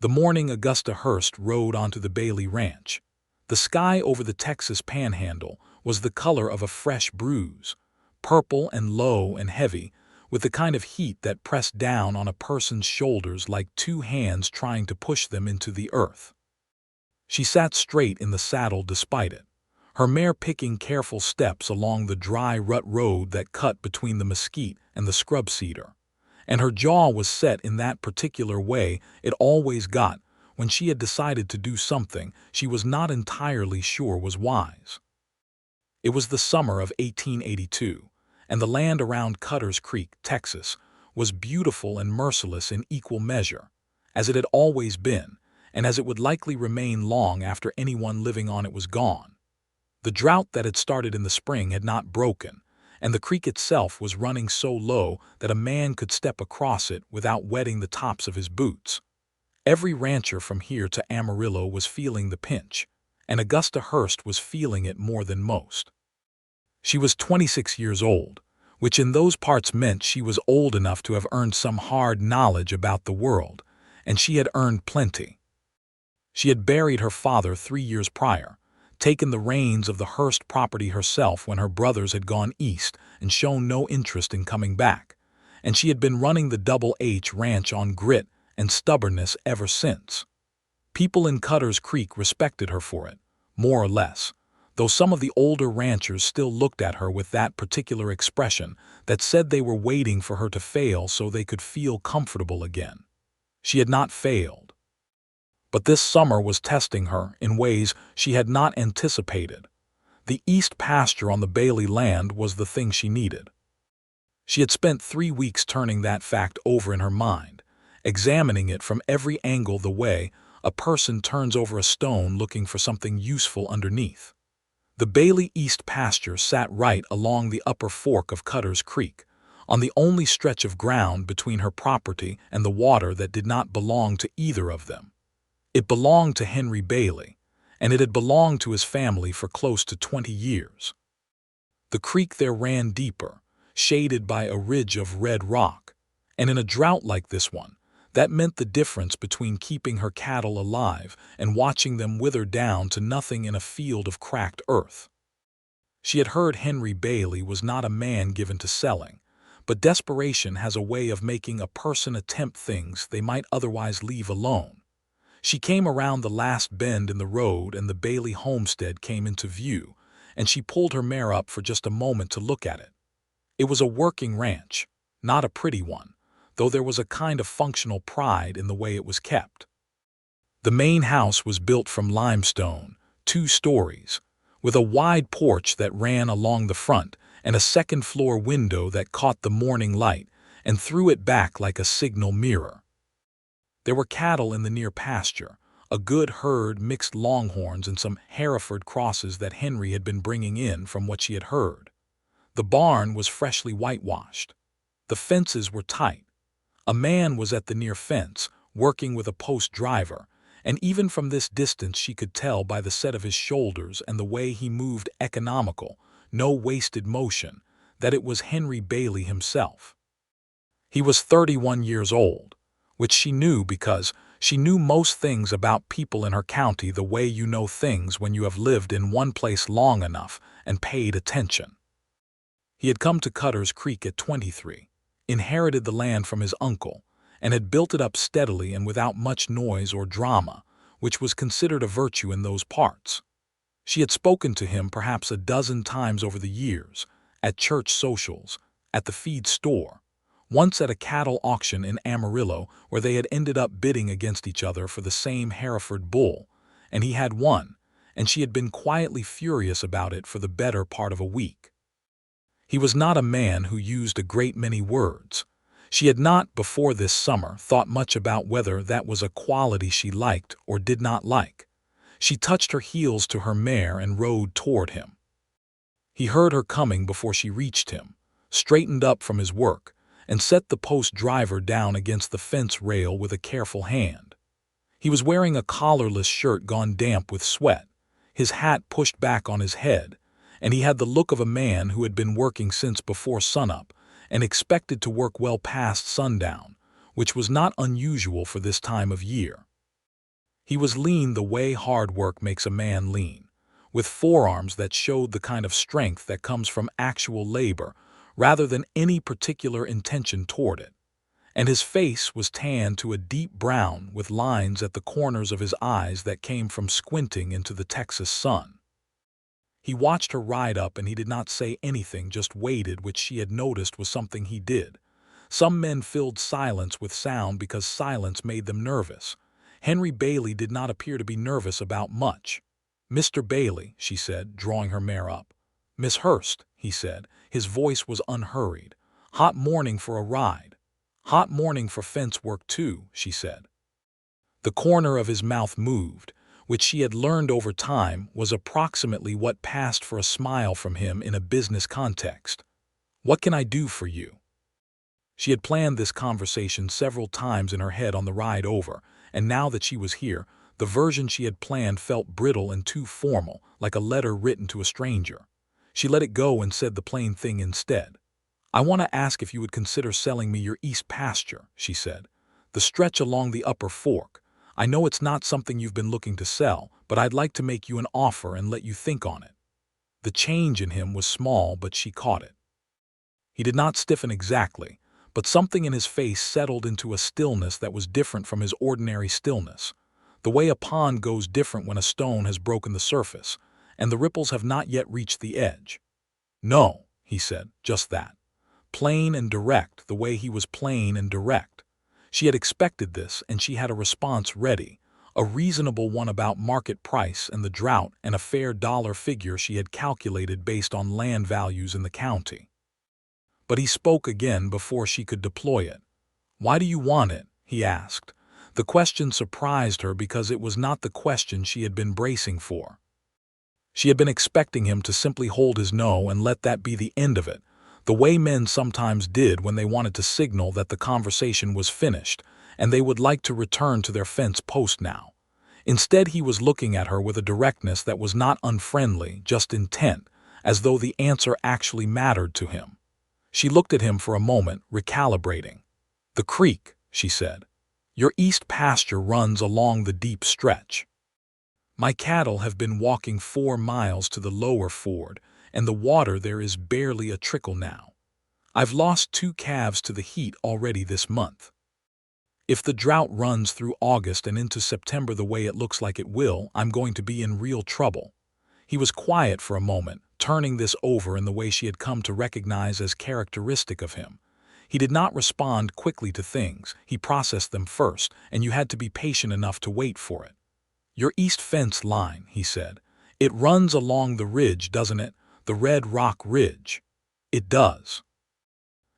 The morning Augusta Hurst rode onto the Bailey Ranch. The sky over the Texas panhandle was the color of a fresh bruise, purple and low and heavy, with the kind of heat that pressed down on a person's shoulders like two hands trying to push them into the earth. She sat straight in the saddle despite it, her mare picking careful steps along the dry rut road that cut between the mesquite and the scrub cedar. And her jaw was set in that particular way it always got when she had decided to do something she was not entirely sure was wise. It was the summer of 1882, and the land around Cutter's Creek, Texas, was beautiful and merciless in equal measure, as it had always been, and as it would likely remain long after anyone living on it was gone. The drought that had started in the spring had not broken, and the creek itself was running so low that a man could step across it without wetting the tops of his boots. Every rancher from here to Amarillo was feeling the pinch, and Augusta Hurst was feeling it more than most. She was 26 years old, which in those parts meant she was old enough to have earned some hard knowledge about the world, and she had earned plenty. She had buried her father 3 years prior, taken the reins of the Hurst property herself when her brothers had gone east and shown no interest in coming back, and she had been running the Double H ranch on grit and stubbornness ever since. People in Cutter's Creek respected her for it, more or less, though some of the older ranchers still looked at her with that particular expression that said they were waiting for her to fail so they could feel comfortable again. She had not failed. But this summer was testing her in ways she had not anticipated. The east pasture on the Bailey land was the thing she needed. She had spent 3 weeks turning that fact over in her mind, examining it from every angle the way a person turns over a stone looking for something useful underneath. The Bailey East pasture sat right along the upper fork of Cutter's Creek, on the only stretch of ground between her property and the water that did not belong to either of them. It belonged to Henry Bailey, and it had belonged to his family for close to 20 years. The creek there ran deeper, shaded by a ridge of red rock, and in a drought like this one, that meant the difference between keeping her cattle alive and watching them wither down to nothing in a field of cracked earth. She had heard Henry Bailey was not a man given to selling, but desperation has a way of making a person attempt things they might otherwise leave alone. She came around the last bend in the road and the Bailey homestead came into view, and she pulled her mare up for just a moment to look at it. It was a working ranch, not a pretty one, though there was a kind of functional pride in the way it was kept. The main house was built from limestone, 2 stories, with a wide porch that ran along the front and a second-floor window that caught the morning light and threw it back like a signal mirror. There were cattle in the near pasture, a good herd mixed longhorns and some Hereford crosses that Henry had been bringing in from what she had heard. The barn was freshly whitewashed. The fences were tight. A man was at the near fence, working with a post driver, and even from this distance she could tell by the set of his shoulders and the way he moved economical, no wasted motion, that it was Henry Bailey himself. He was 31 years old, which she knew because she knew most things about people in her county the way you know things when you have lived in one place long enough and paid attention. He had come to Cutter's Creek at 23, inherited the land from his uncle, and had built it up steadily and without much noise or drama, which was considered a virtue in those parts. She had spoken to him perhaps a dozen times over the years, at church socials, at the feed store, once at a cattle auction in Amarillo where they had ended up bidding against each other for the same Hereford bull, and he had won, and she had been quietly furious about it for the better part of a week. He was not a man who used a great many words. She had not, before this summer, thought much about whether that was a quality she liked or did not like. She touched her heels to her mare and rode toward him. He heard her coming before she reached him, straightened up from his work, and set the post driver down against the fence rail with a careful hand. He was wearing a collarless shirt gone damp with sweat, his hat pushed back on his head, and he had the look of a man who had been working since before sunup and expected to work well past sundown, which was not unusual for this time of year. He was lean the way hard work makes a man lean, with forearms that showed the kind of strength that comes from actual labor rather than any particular intention toward it. And his face was tanned to a deep brown with lines at the corners of his eyes that came from squinting into the Texas sun. He watched her ride up and he did not say anything, just waited, which she had noticed was something he did. Some men filled silence with sound because silence made them nervous. Henry Bailey did not appear to be nervous about much. "Mr. Bailey," she said, drawing her mare up. "Miss Hurst," he said. His voice was unhurried. "Hot morning for a ride." "Hot morning for fence work too," she said. The corner of his mouth moved, which she had learned over time was approximately what passed for a smile from him in a business context. "What can I do for you?" She had planned this conversation several times in her head on the ride over, and now that she was here, the version she had planned felt brittle and too formal, like a letter written to a stranger. She let it go and said the plain thing instead. "I want to ask if you would consider selling me your east pasture," she said. "The stretch along the upper fork. I know it's not something you've been looking to sell, but I'd like to make you an offer and let you think on it." The change in him was small, but she caught it. He did not stiffen exactly, but something in his face settled into a stillness that was different from his ordinary stillness. The way a pond goes different when a stone has broken the surface, and the ripples have not yet reached the edge. "No," he said, "just that." Plain and direct, the way he was plain and direct. She had expected this, and she had a response ready, a reasonable one about market price and the drought, and a fair dollar figure she had calculated based on land values in the county. But he spoke again before she could deploy it. "Why do you want it?" he asked. The question surprised her because it was not the question she had been bracing for. She had been expecting him to simply hold his no and let that be the end of it, the way men sometimes did when they wanted to signal that the conversation was finished and they would like to return to their fence post now. Instead, he was looking at her with a directness that was not unfriendly, just intent, as though the answer actually mattered to him. She looked at him for a moment, recalibrating. "The creek," she said. "Your east pasture runs along the deep stretch. My cattle have been walking 4 miles to the lower ford, and the water there is barely a trickle now. I've lost 2 calves to the heat already this month. If the drought runs through August and into September the way it looks like it will, I'm going to be in real trouble." He was quiet for a moment, turning this over in the way she had come to recognize as characteristic of him. He did not respond quickly to things, he processed them first, and you had to be patient enough to wait for it. "Your east fence line," he said. "It runs along the ridge, doesn't it? The Red Rock Ridge." "It does."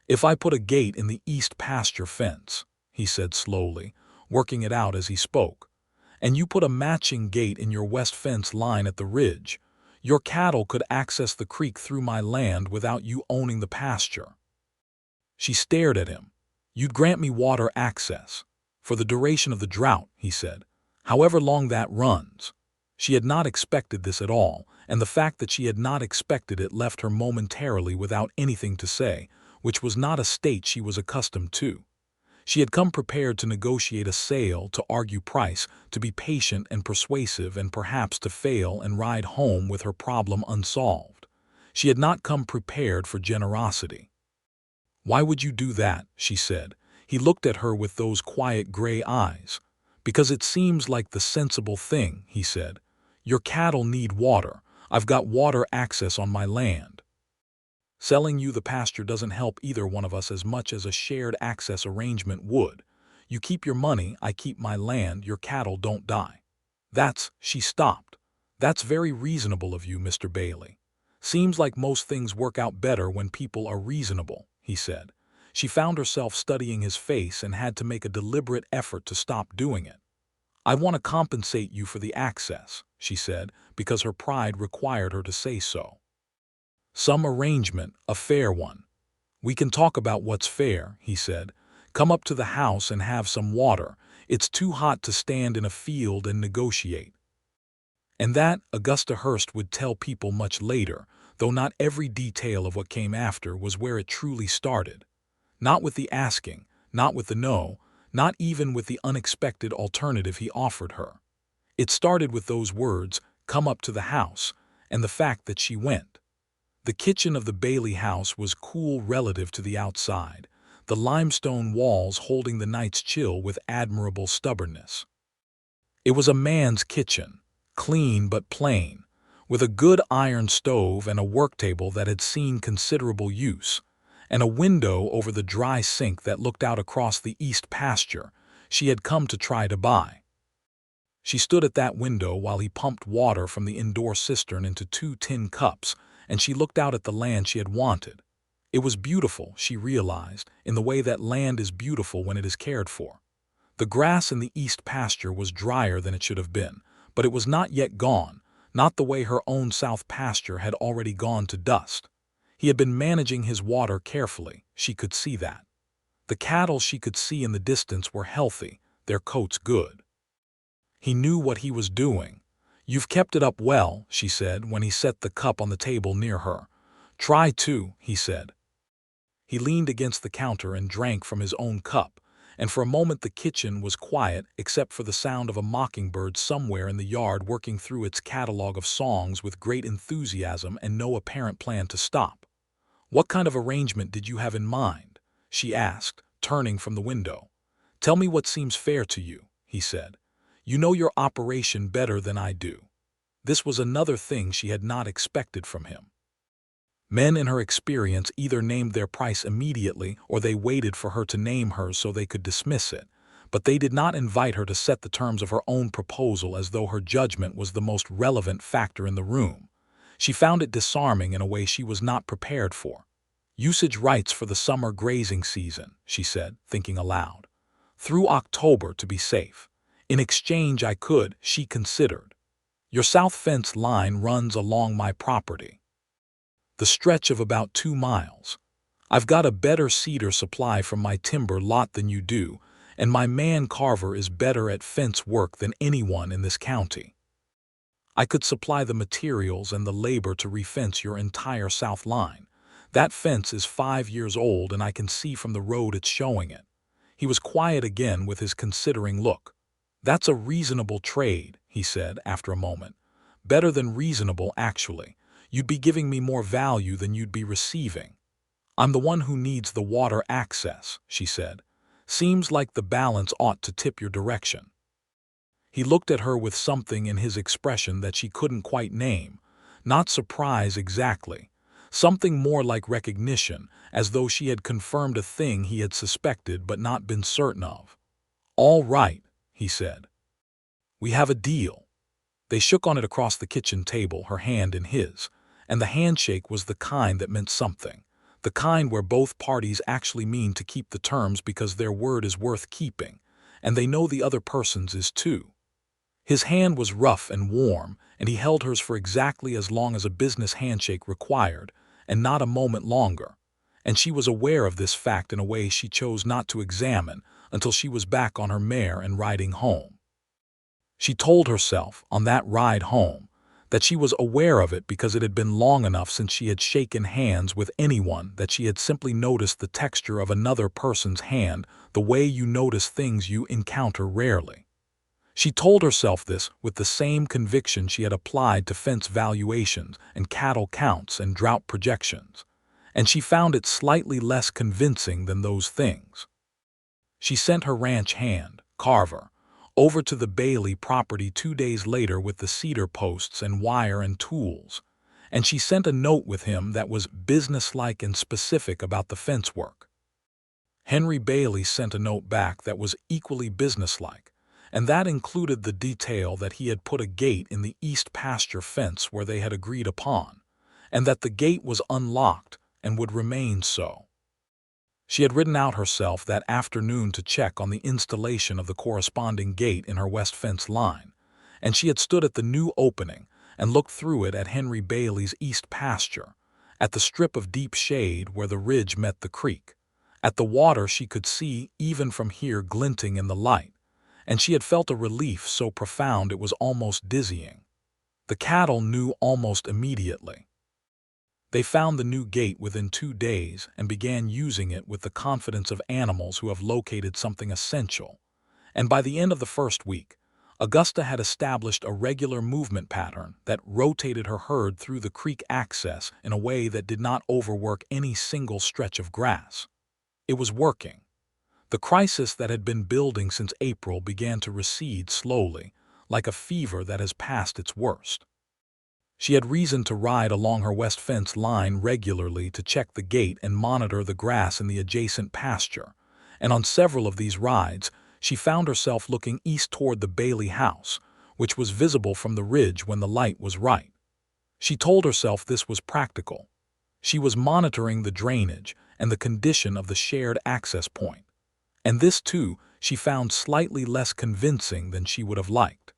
"If I put a gate in the east pasture fence," he said slowly, working it out as he spoke, "and you put a matching gate in your west fence line at the ridge, your cattle could access the creek through my land without you owning the pasture." She stared at him. "You'd grant me water access for the duration of the drought," he said, "however long that runs." She had not expected this at all, and the fact that she had not expected it left her momentarily without anything to say, which was not a state she was accustomed to. She had come prepared to negotiate a sale, to argue price, to be patient and persuasive, and perhaps to fail and ride home with her problem unsolved. She had not come prepared for generosity. "Why would you do that?" she said. He looked at her with those quiet gray eyes. "Because it seems like the sensible thing," he said. "Your cattle need water. I've got water access on my land. Selling you the pasture doesn't help either one of us as much as a shared access arrangement would. You keep your money, I keep my land, your cattle don't die." She stopped. "That's very reasonable of you, Mr. Bailey. Seems like most things work out better when people are reasonable," he said. She found herself studying his face and had to make a deliberate effort to stop doing it. "I want to compensate you for the access," she said, because her pride required her to say so. "Some arrangement, a fair one." "We can talk about what's fair," he said. "Come up to the house and have some water. It's too hot to stand in a field and negotiate." And that, Augusta Hurst would tell people much later, though not every detail of what came after, was where it truly started. Not with the asking, not with the no, not even with the unexpected alternative he offered her. It started with those words, "Come up to the house," and the fact that she went. The kitchen of the Bailey house was cool relative to the outside, the limestone walls holding the night's chill with admirable stubbornness. It was a man's kitchen, clean but plain, with a good iron stove and a work table that had seen considerable use, and a window over the dry sink that looked out across the east pasture she had come to try to buy. She stood at that window while he pumped water from the indoor cistern into 2 tin cups, and she looked out at the land she had wanted. It was beautiful, she realized, in the way that land is beautiful when it is cared for. The grass in the east pasture was drier than it should have been, but it was not yet gone, not the way her own south pasture had already gone to dust. He had been managing his water carefully, she could see that. The cattle she could see in the distance were healthy, their coats good. He knew what he was doing. "You've kept it up well," she said when he set the cup on the table near her. "Try to," he said. He leaned against the counter and drank from his own cup, and for a moment the kitchen was quiet except for the sound of a mockingbird somewhere in the yard working through its catalog of songs with great enthusiasm and no apparent plan to stop. "What kind of arrangement did you have in mind?" she asked, turning from the window. "Tell me what seems fair to you," he said. "You know your operation better than I do." This was another thing she had not expected from him. Men in her experience either named their price immediately or they waited for her to name hers so they could dismiss it, but they did not invite her to set the terms of her own proposal as though her judgment was the most relevant factor in the room. She found it disarming in a way she was not prepared for. "Usage rights for the summer grazing season," she said, thinking aloud. "Through October to be safe. In exchange I could," she considered. "Your south fence line runs along my property. The stretch of about 2 miles. I've got a better cedar supply from my timber lot than you do, and my man Carver is better at fence work than anyone in this county. I could supply the materials and the labor to refence your entire south line. That fence is 5 years old and I can see from the road it's showing it." He was quiet again with his considering look. "That's a reasonable trade," he said after a moment. "Better than reasonable, actually. You'd be giving me more value than you'd be receiving." "I'm the one who needs the water access," she said. "Seems like the balance ought to tip your direction." He looked at her with something in his expression that she couldn't quite name. Not surprise exactly. Something more like recognition, as though she had confirmed a thing he had suspected but not been certain of. "All right," he said. "We have a deal." They shook on it across the kitchen table, her hand in his, and the handshake was the kind that meant something, the kind where both parties actually mean to keep the terms because their word is worth keeping, and they know the other person's is too. His hand was rough and warm, and he held hers for exactly as long as a business handshake required, and not a moment longer, and she was aware of this fact in a way she chose not to examine until she was back on her mare and riding home. She told herself, on that ride home, that she was aware of it because it had been long enough since she had shaken hands with anyone that she had simply noticed the texture of another person's hand the way you notice things you encounter rarely. She told herself this with the same conviction she had applied to fence valuations and cattle counts and drought projections, and she found it slightly less convincing than those things. She sent her ranch hand, Carver, over to the Bailey property 2 days later with the cedar posts and wire and tools, and she sent a note with him that was businesslike and specific about the fence work. Henry Bailey sent a note back that was equally businesslike, and that included the detail that he had put a gate in the east pasture fence where they had agreed upon, and that the gate was unlocked and would remain so. She had ridden out herself that afternoon to check on the installation of the corresponding gate in her west fence line, and she had stood at the new opening and looked through it at Henry Bailey's east pasture, at the strip of deep shade where the ridge met the creek, at the water she could see even from here glinting in the light, and she had felt a relief so profound it was almost dizzying. The cattle knew almost immediately. They found the new gate within 2 days and began using it with the confidence of animals who have located something essential, and by the end of the first week, Augusta had established a regular movement pattern that rotated her herd through the creek access in a way that did not overwork any single stretch of grass. It was working. The crisis that had been building since April began to recede slowly, like a fever that has passed its worst. She had reason to ride along her west fence line regularly to check the gate and monitor the grass in the adjacent pasture, and on several of these rides, she found herself looking east toward the Bailey house, which was visible from the ridge when the light was right. She told herself this was practical. She was monitoring the drainage and the condition of the shared access point. And this, too, she found slightly less convincing than she would have liked.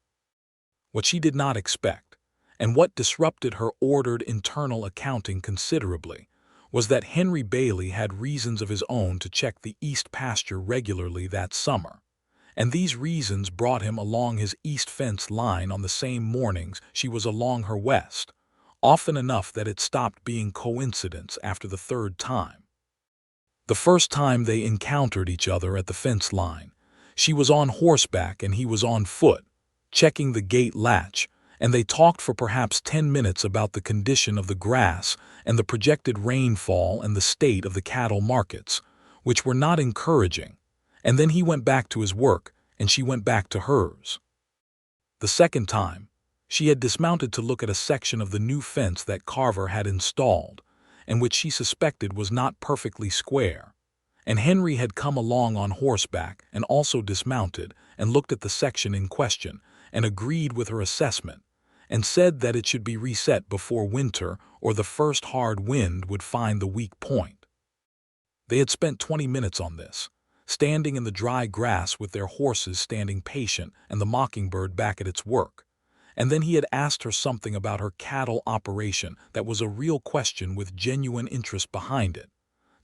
What she did not expect, and what disrupted her ordered internal accounting considerably, was that Henry Bailey had reasons of his own to check the east pasture regularly that summer, and these reasons brought him along his east fence line on the same mornings she was along her west, often enough that it stopped being coincidence after the third time. The first time they encountered each other at the fence line, she was on horseback and he was on foot, checking the gate latch, and they talked for perhaps 10 minutes about the condition of the grass and the projected rainfall and the state of the cattle markets, which were not encouraging, and then he went back to his work and she went back to hers. The second time, she had dismounted to look at a section of the new fence that Carver had installed, and which she suspected was not perfectly square, and Henry had come along on horseback and also dismounted and looked at the section in question and agreed with her assessment, and said that it should be reset before winter or the first hard wind would find the weak point. They had spent 20 minutes on this, standing in the dry grass with their horses standing patient and the mockingbird back at its work, and then he had asked her something about her cattle operation that was a real question with genuine interest behind it,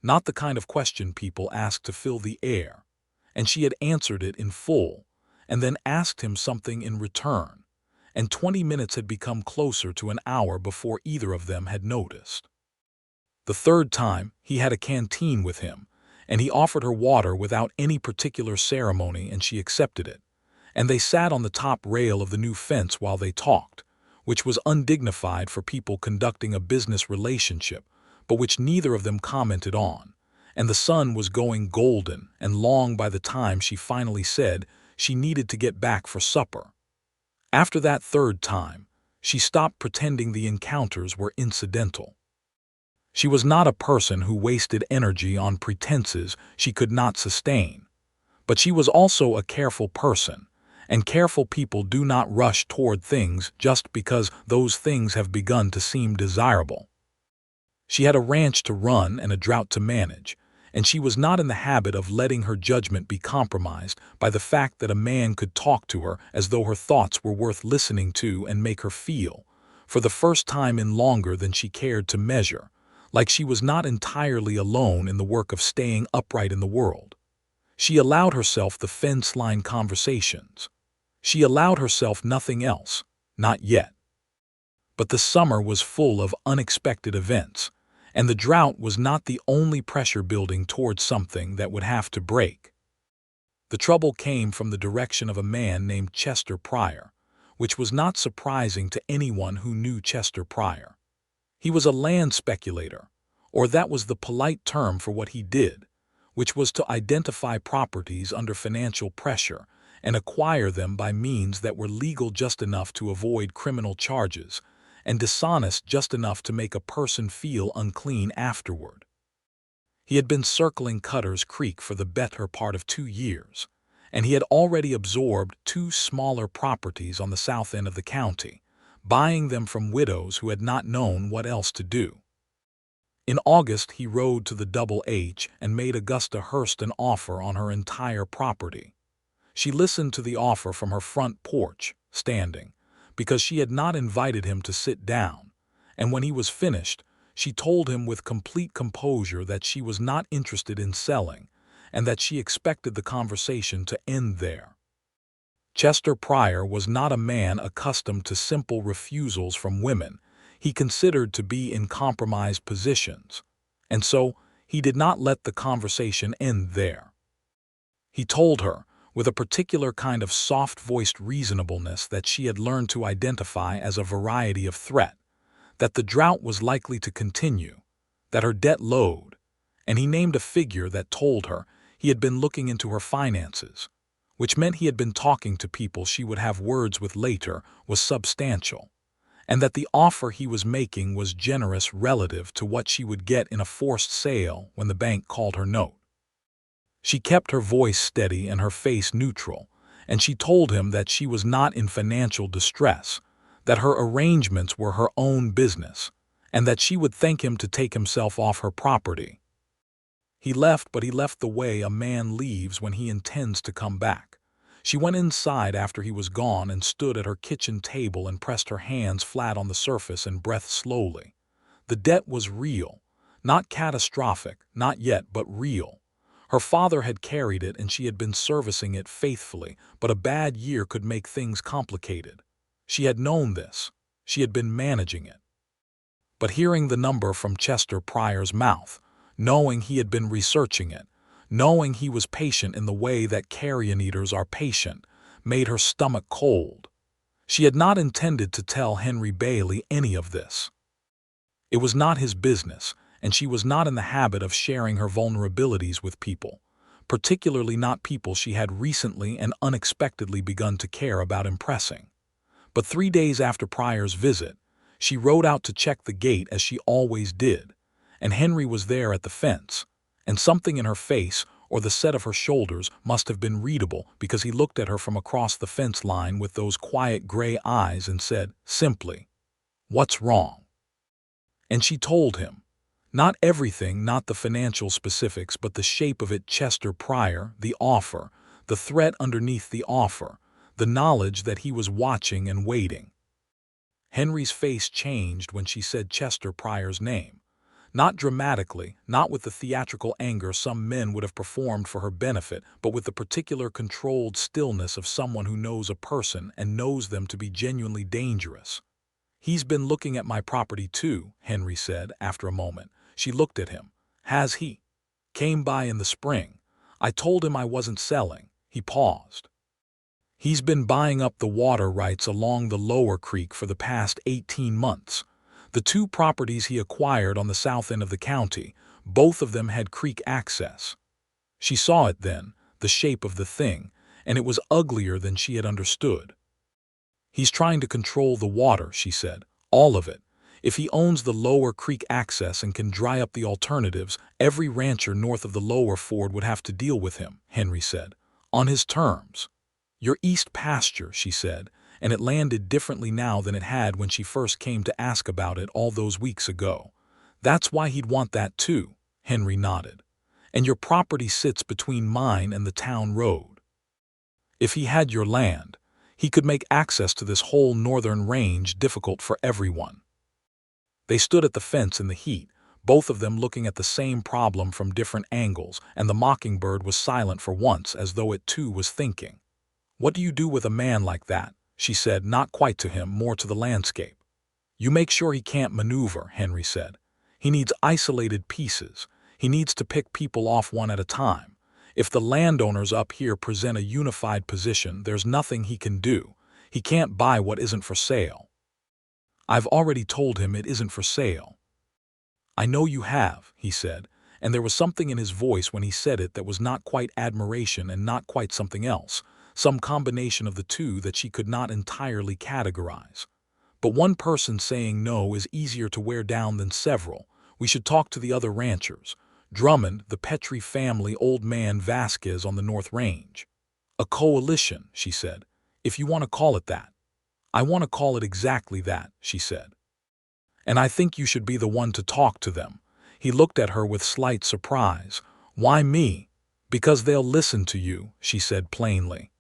not the kind of question people ask to fill the air, and she had answered it in full, and then asked him something in return, and 20 minutes had become closer to an hour before either of them had noticed. The third time, he had a canteen with him, and he offered her water without any particular ceremony, and she accepted it, and they sat on the top rail of the new fence while they talked, which was undignified for people conducting a business relationship, but which neither of them commented on, and the sun was going golden and long by the time she finally said she needed to get back for supper. After that third time, she stopped pretending the encounters were incidental. She was not a person who wasted energy on pretenses she could not sustain, but she was also a careful person, and careful people do not rush toward things just because those things have begun to seem desirable. She had a ranch to run and a drought to manage, and she was not in the habit of letting her judgment be compromised by the fact that a man could talk to her as though her thoughts were worth listening to and make her feel, for the first time in longer than she cared to measure, like she was not entirely alone in the work of staying upright in the world. She allowed herself the fence-line conversations. She allowed herself nothing else, not yet. But the summer was full of unexpected events, and the drought was not the only pressure building towards something that would have to break. The trouble came from the direction of a man named Chester Pryor, which was not surprising to anyone who knew Chester Pryor. He was a land speculator, or that was the polite term for what he did, which was to identify properties under financial pressure and acquire them by means that were legal just enough to avoid criminal charges and dishonest just enough to make a person feel unclean afterward. He had been circling Cutter's Creek for the better part of 2 years, and he had already absorbed 2 smaller properties on the south end of the county, buying them from widows who had not known what else to do. In August, he rode to the Double H and made Augusta Hurst an offer on her entire property. She listened to the offer from her front porch, standing, because she had not invited him to sit down, and when he was finished, she told him with complete composure that she was not interested in selling, and that she expected the conversation to end there. Chester Pryor was not a man accustomed to simple refusals from women he considered to be in compromised positions, and so he did not let the conversation end there. He told her, with a particular kind of soft-voiced reasonableness that she had learned to identify as a variety of threat, that the drought was likely to continue, that her debt load, and he named a figure that told her he had been looking into her finances, which meant he had been talking to people she would have words with later, was substantial, and that the offer he was making was generous relative to what she would get in a forced sale when the bank called her note. She kept her voice steady and her face neutral, and she told him that she was not in financial distress, that her arrangements were her own business, and that she would thank him to take himself off her property. He left, but he left the way a man leaves when he intends to come back. She went inside after he was gone and stood at her kitchen table and pressed her hands flat on the surface and breathed slowly. The debt was real, not catastrophic, not yet, but real. Her father had carried it and she had been servicing it faithfully, but a bad year could make things complicated. She had known this. She had been managing it. But hearing the number from Chester Pryor's mouth, knowing he had been researching it, knowing he was patient in the way that carrion eaters are patient, made her stomach cold. She had not intended to tell Henry Bailey any of this. It was not his business, and she was not in the habit of sharing her vulnerabilities with people, particularly not people she had recently and unexpectedly begun to care about impressing. But 3 days after Pryor's visit, she rode out to check the gate as she always did, and Henry was there at the fence, and something in her face or the set of her shoulders must have been readable because he looked at her from across the fence line with those quiet gray eyes and said, simply, "What's wrong?" And she told him. Not everything, not the financial specifics, but the shape of it. Chester Pryor, the offer, the threat underneath the offer, the knowledge that he was watching and waiting. Henry's face changed when she said Chester Pryor's name. Not dramatically, not with the theatrical anger some men would have performed for her benefit, but with the particular controlled stillness of someone who knows a person and knows them to be genuinely dangerous. "He's been looking at my property too," Henry said after a moment. She looked at him. "Has he? Came by in the spring. I told him I wasn't selling." He paused. "He's been buying up the water rights along the lower creek for the past 18 months. The 2 properties he acquired on the south end of the county, both of them had creek access." She saw it then, the shape of the thing, and it was uglier than she had understood. "He's trying to control the water," she said. "All of it. If he owns the lower creek access and can dry up the alternatives, every rancher north of the lower ford would have to deal with him," Henry said. "On his terms. Your East Pasture," she said, and it landed differently now than it had when she first came to ask about it all those weeks ago. "That's why he'd want that too," Henry nodded. "And your property sits between mine and the town road. If he had your land, he could make access to this whole northern range difficult for everyone." They stood at the fence in the heat, both of them looking at the same problem from different angles, and the mockingbird was silent for once, as though it too was thinking. "What do you do with a man like that?" she said, not quite to him, more to the landscape. "You make sure he can't maneuver," Henry said. "He needs isolated pieces. He needs to pick people off one at a time. If the landowners up here present a unified position, there's nothing he can do. He can't buy what isn't for sale." "I've already told him it isn't for sale." "I know you have," he said, and there was something in his voice when he said it that was not quite admiration and not quite something else, some combination of the two that she could not entirely categorize. "But one person saying no is easier to wear down than several. We should talk to the other ranchers. Drummond, the Petrie family, old man Vasquez on the North Range." "A coalition," she said, "if you want to call it that." "I want to call it exactly that," she said. "And I think you should be the one to talk to them." He looked at her with slight surprise. "Why me?" "Because they'll listen to you," she said plainly.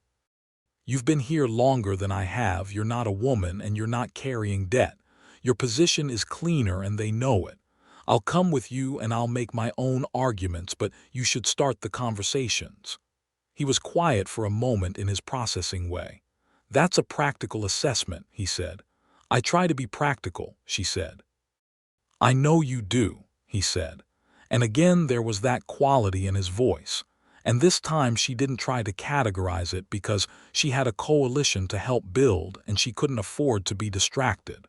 "You've been here longer than I have, you're not a woman, and you're not carrying debt. Your position is cleaner and they know it. I'll come with you and I'll make my own arguments, but you should start the conversations." He was quiet for a moment in his processing way. "That's a practical assessment," he said. "I try to be practical," she said. "I know you do," he said. And again there was that quality in his voice. And this time she didn't try to categorize it because she had a coalition to help build and she couldn't afford to be distracted.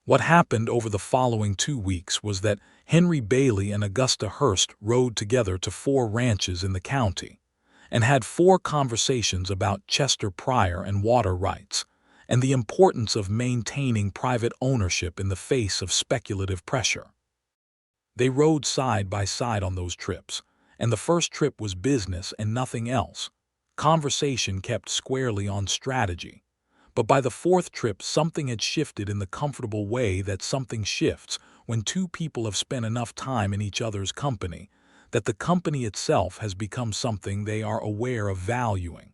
What happened over the following 2 weeks was that Henry Bailey and Augusta Hurst rode together to 4 ranches in the county and had 4 conversations about Chester Pryor and water rights and the importance of maintaining private ownership in the face of speculative pressure. They rode side by side on those trips, and the first trip was business and nothing else. Conversation kept squarely on strategy. But by the 4th trip, something had shifted in the comfortable way that something shifts when 2 people have spent enough time in each other's company, that the company itself has become something they are aware of valuing,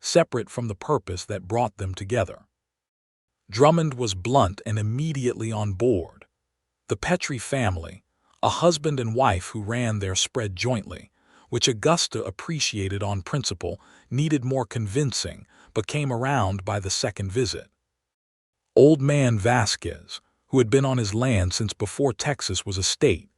separate from the purpose that brought them together. Drummond was blunt and immediately on board. The Petrie family, a husband and wife who ran their spread jointly, which Augusta appreciated on principle, needed more convincing, but came around by the 2nd visit. Old man Vasquez, who had been on his land since before Texas was a state,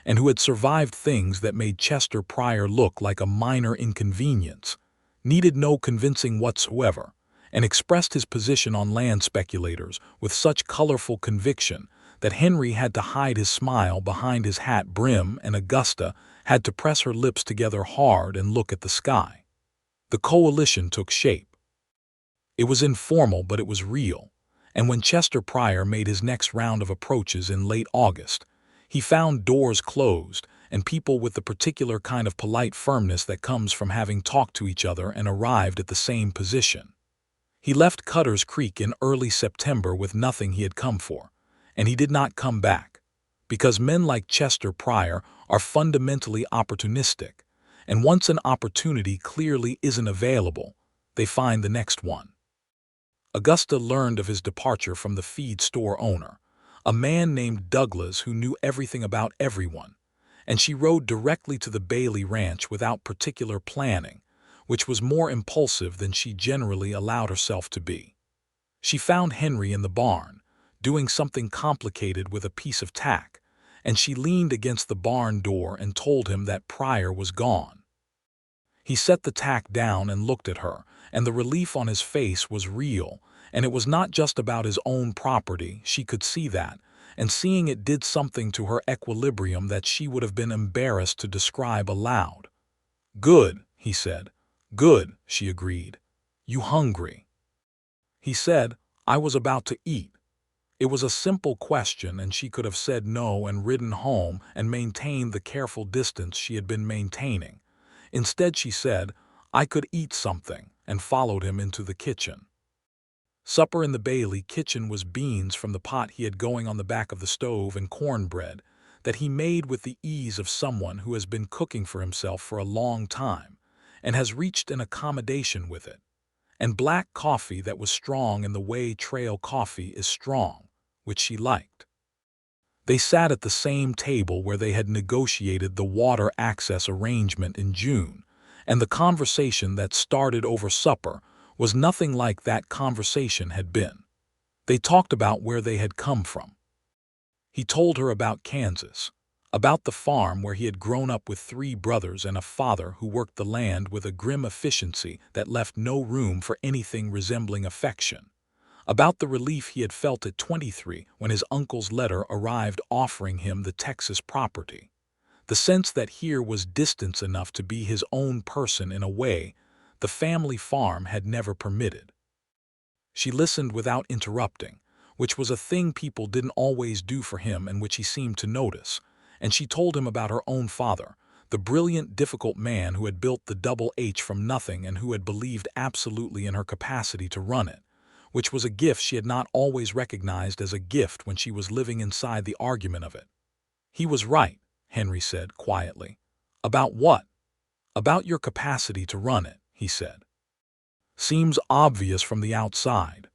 and who had survived things that made Chester Pryor look like a minor inconvenience, needed no convincing whatsoever, and expressed his position on land speculators with such colorful conviction that Henry had to hide his smile behind his hat brim and Augusta had to press her lips together hard and look at the sky. The coalition took shape. It was informal, but it was real, and when Chester Pryor made his next round of approaches in late August, he found doors closed and people with the particular kind of polite firmness that comes from having talked to each other and arrived at the same position. He left Cutter's Creek in early September with nothing he had come for, and he did not come back, because men like Chester Pryor are fundamentally opportunistic, and once an opportunity clearly isn't available, they find the next one. Augusta learned of his departure from the feed store owner, a man named Douglas who knew everything about everyone, and she rode directly to the Bailey Ranch without particular planning, which was more impulsive than she generally allowed herself to be. She found Henry in the barn, doing something complicated with a piece of tack, and she leaned against the barn door and told him that Pryor was gone. He set the tack down and looked at her, and the relief on his face was real, and it was not just about his own property, she could see that, and seeing it did something to her equilibrium that she would have been embarrassed to describe aloud. "Good," he said. "Good," she agreed. "You hungry?" He said, "I was about to eat." It was a simple question, and she could have said no and ridden home and maintained the careful distance she had been maintaining. Instead she said, "I could eat something," and followed him into the kitchen. Supper in the Bailey kitchen was beans from the pot he had going on the back of the stove and cornbread that he made with the ease of someone who has been cooking for himself for a long time and has reached an accommodation with it, and black coffee that was strong in the way trail coffee is strong, which she liked. They sat at the same table where they had negotiated the water access arrangement in June, and the conversation that started over supper was nothing like that conversation had been. They talked about where they had come from. He told her about Kansas, about the farm where he had grown up with 3 brothers and a father who worked the land with a grim efficiency that left no room for anything resembling affection, about the relief he had felt at 23 when his uncle's letter arrived offering him the Texas property, the sense that here was distance enough to be his own person in a way the family farm had never permitted. She listened without interrupting, which was a thing people didn't always do for him and which he seemed to notice, and she told him about her own father, the brilliant, difficult man who had built the Double H from nothing and who had believed absolutely in her capacity to run it, which was a gift she had not always recognized as a gift when she was living inside the argument of it. "He was right," Henry said quietly. "About what?" "About your capacity to run it," he said. "Seems obvious from the outside."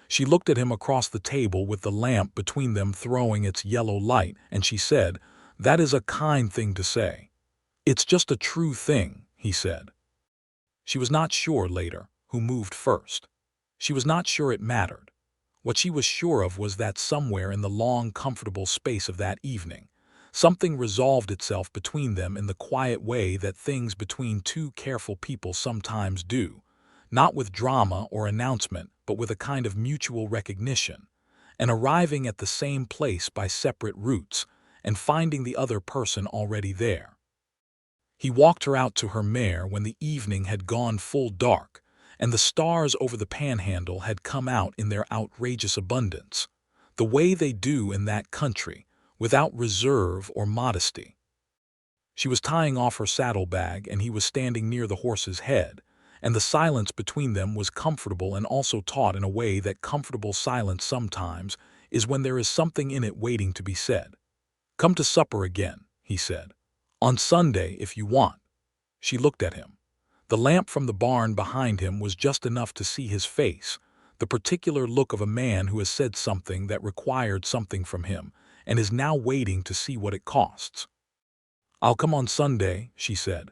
She looked at him across the table with the lamp between them throwing its yellow light, and she said, "That is a kind thing to say." "It's just a true thing," he said. She was not sure later who moved first. She was not sure it mattered. What she was sure of was that somewhere in the long, comfortable space of that evening, Something resolved itself between them in the quiet way that things between two careful people sometimes do, not with drama or announcement, but with a kind of mutual recognition, and arriving at the same place by separate routes, and finding the other person already there. He walked her out to her mare when the evening had gone full dark, and the stars over the panhandle had come out in their outrageous abundance, the way they do in that country, without reserve or modesty. She was tying off her saddlebag, and he was standing near the horse's head, and the silence between them was comfortable and also taut in a way that comfortable silence sometimes is when there is something in it waiting to be said. "Come to supper again," he said. "On Sunday, if you want." She looked at him. The lamp from the barn behind him was just enough to see his face, the particular look of a man who has said something that required something from him and is now waiting to see what it costs. "I'll come on Sunday," she said.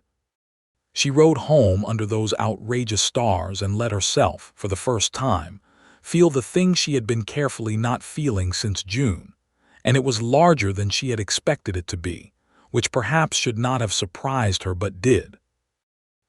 She rode home under those outrageous stars and let herself, for the first time, feel the thing she had been carefully not feeling since June, and it was larger than she had expected it to be, which perhaps should not have surprised her but did.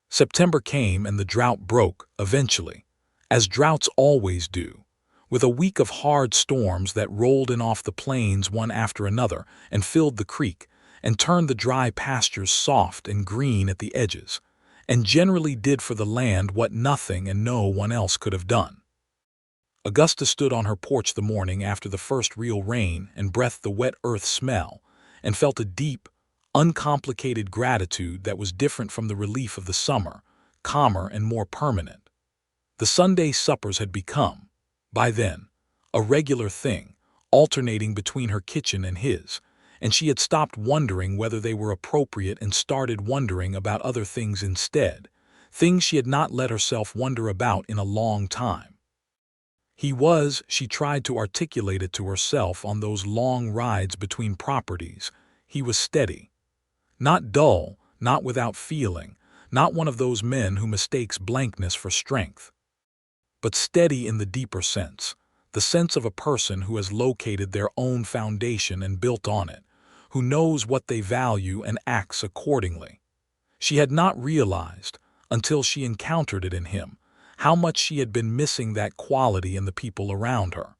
September came and the drought broke, eventually, as droughts always do, with a week of hard storms that rolled in off the plains one after another and filled the creek and turned the dry pastures soft and green at the edges, and generally did for the land what nothing and no one else could have done. Augusta stood on her porch the morning after the first real rain and breathed the wet earth smell, and felt a deep, uncomplicated gratitude that was different from the relief of the summer, calmer and more permanent. The Sunday suppers had become, by then, a regular thing, alternating between her kitchen and his, and she had stopped wondering whether they were appropriate and started wondering about other things instead, things she had not let herself wonder about in a long time. She tried to articulate it to herself on those long rides between properties, he was steady. Not dull, not without feeling, not one of those men who mistakes blankness for strength. But steady in the deeper sense, the sense of a person who has located their own foundation and built on it, who knows what they value and acts accordingly. She had not realized, until she encountered it in him, how much she had been missing that quality in the people around her.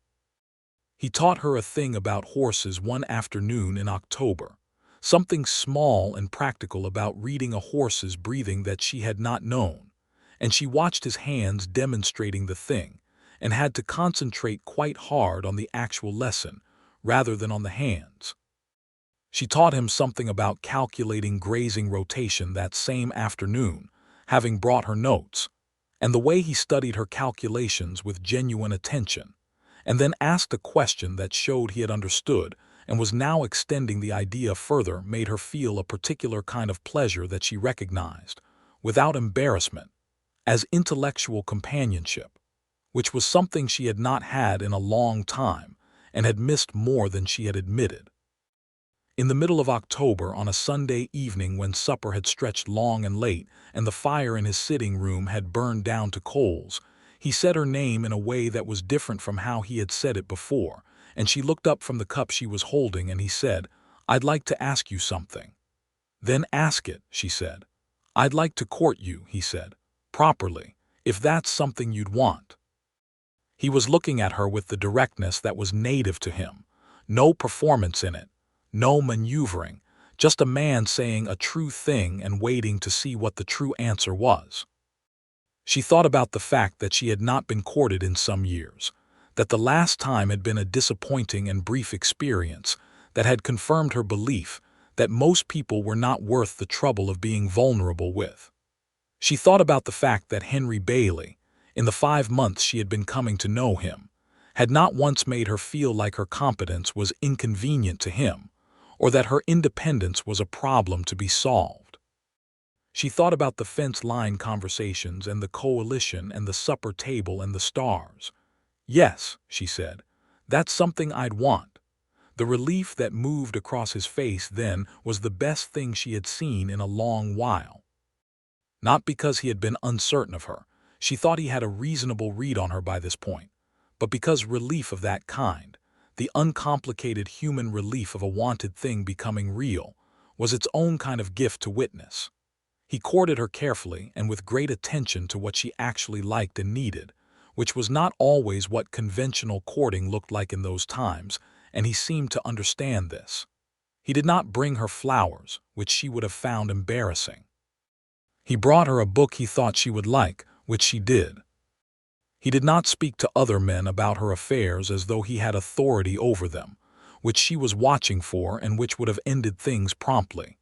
He taught her a thing about horses one afternoon in October, something small and practical about reading a horse's breathing that she had not known, and she watched his hands demonstrating the thing, and had to concentrate quite hard on the actual lesson, rather than on the hands. She taught him something about calculating grazing rotation that same afternoon, having brought her notes, and the way he studied her calculations with genuine attention, and then asked a question that showed he had understood and was now extending the idea further, made her feel a particular kind of pleasure that she recognized, without embarrassment, as intellectual companionship, which was something she had not had in a long time and had missed more than she had admitted. In the middle of October, on a Sunday evening when supper had stretched long and late and the fire in his sitting room had burned down to coals, he said her name in a way that was different from how he had said it before, and she looked up from the cup she was holding, and he said, "I'd like to ask you something." "Then ask it," she said. "I'd like to court you," he said, "properly, if that's something you'd want." He was looking at her with the directness that was native to him, no performance in it, no maneuvering, just a man saying a true thing and waiting to see what the true answer was. She thought about the fact that she had not been courted in some years, that the last time had been a disappointing and brief experience that had confirmed her belief that most people were not worth the trouble of being vulnerable with. She thought about the fact that Henry Bailey, in the 5 months she had been coming to know him, had not once made her feel like her competence was inconvenient to him, or that her independence was a problem to be solved. She thought about the fence line conversations and the coalition and the supper table and the stars. "Yes," she said, "that's something I'd want." The relief that moved across his face then was the best thing she had seen in a long while. Not because he had been uncertain of her, she thought he had a reasonable read on her by this point, but because relief of that kind, the uncomplicated human relief of a wanted thing becoming real, was its own kind of gift to witness. He courted her carefully and with great attention to what she actually liked and needed, which was not always what conventional courting looked like in those times, and he seemed to understand this. He did not bring her flowers, which she would have found embarrassing. He brought her a book he thought she would like, which she did. He did not speak to other men about her affairs as though he had authority over them, which she was watching for and which would have ended things promptly.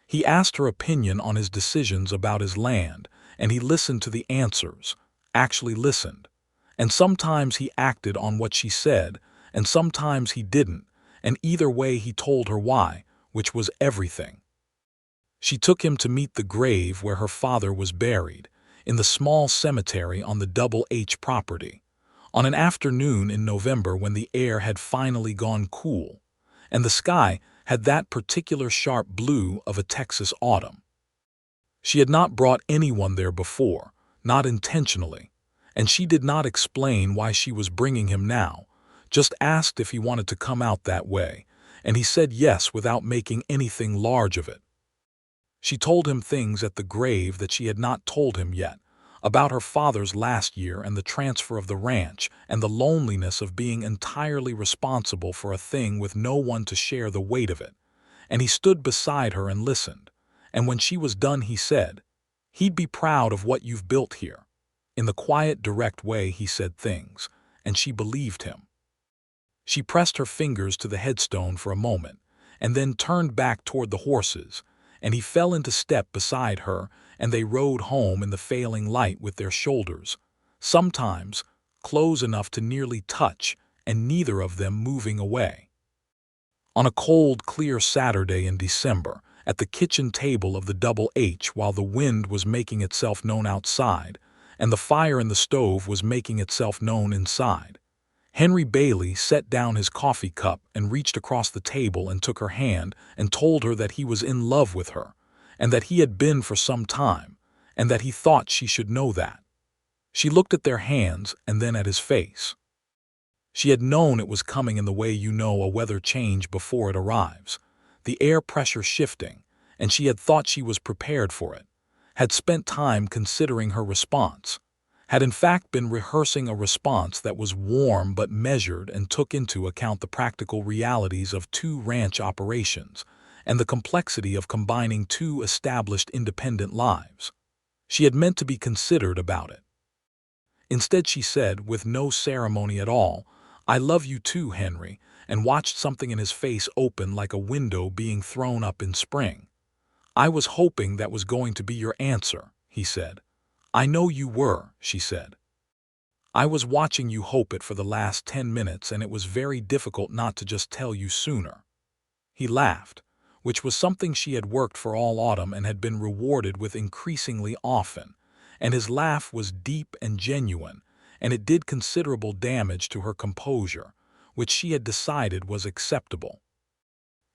He asked her opinion on his decisions about his land, and he listened to the answers, actually listened. And sometimes he acted on what she said, and sometimes he didn't, and either way he told her why, which was everything. She took him to meet the grave where her father was buried, in the small cemetery on the Double H property, on an afternoon in November when the air had finally gone cool, and the sky had that particular sharp blue of a Texas autumn. She had not brought anyone there before, not intentionally, and she did not explain why she was bringing him now, just asked if he wanted to come out that way, and he said yes without making anything large of it. She told him things at the grave that she had not told him yet, about her father's last year and the transfer of the ranch and the loneliness of being entirely responsible for a thing with no one to share the weight of it. And he stood beside her and listened, and when she was done he said, "He'd be proud of what you've built here." In the quiet, direct way he said things, and she believed him. She pressed her fingers to the headstone for a moment, and then turned back toward the horses, and he fell into step beside her, and they rode home in the failing light with their shoulders, sometimes close enough to nearly touch, and neither of them moving away. On a cold, clear Saturday in December, at the kitchen table of the Double H while the wind was making itself known outside, and the fire in the stove was making itself known inside, Henry Bailey set down his coffee cup and reached across the table and took her hand and told her that he was in love with her, and that he had been for some time, and that he thought she should know that. She looked at their hands and then at his face. She had known it was coming in the way you know a weather change before it arrives, the air pressure shifting, and she had thought she was prepared for it, had spent time considering her response, had in fact been rehearsing a response that was warm but measured and took into account the practical realities of two ranch operations and the complexity of combining two established independent lives. She had meant to be considered about it. Instead she said, with no ceremony at all, "I love you too, Henry," and watched something in his face open like a window being thrown up in spring. "I was hoping that was going to be your answer," he said. "I know you were," she said. "I was watching you hope it for the last 10 minutes, and it was very difficult not to just tell you sooner." He laughed, which was something she had worked for all autumn and had been rewarded with increasingly often, and his laugh was deep and genuine, and it did considerable damage to her composure, which she had decided was acceptable.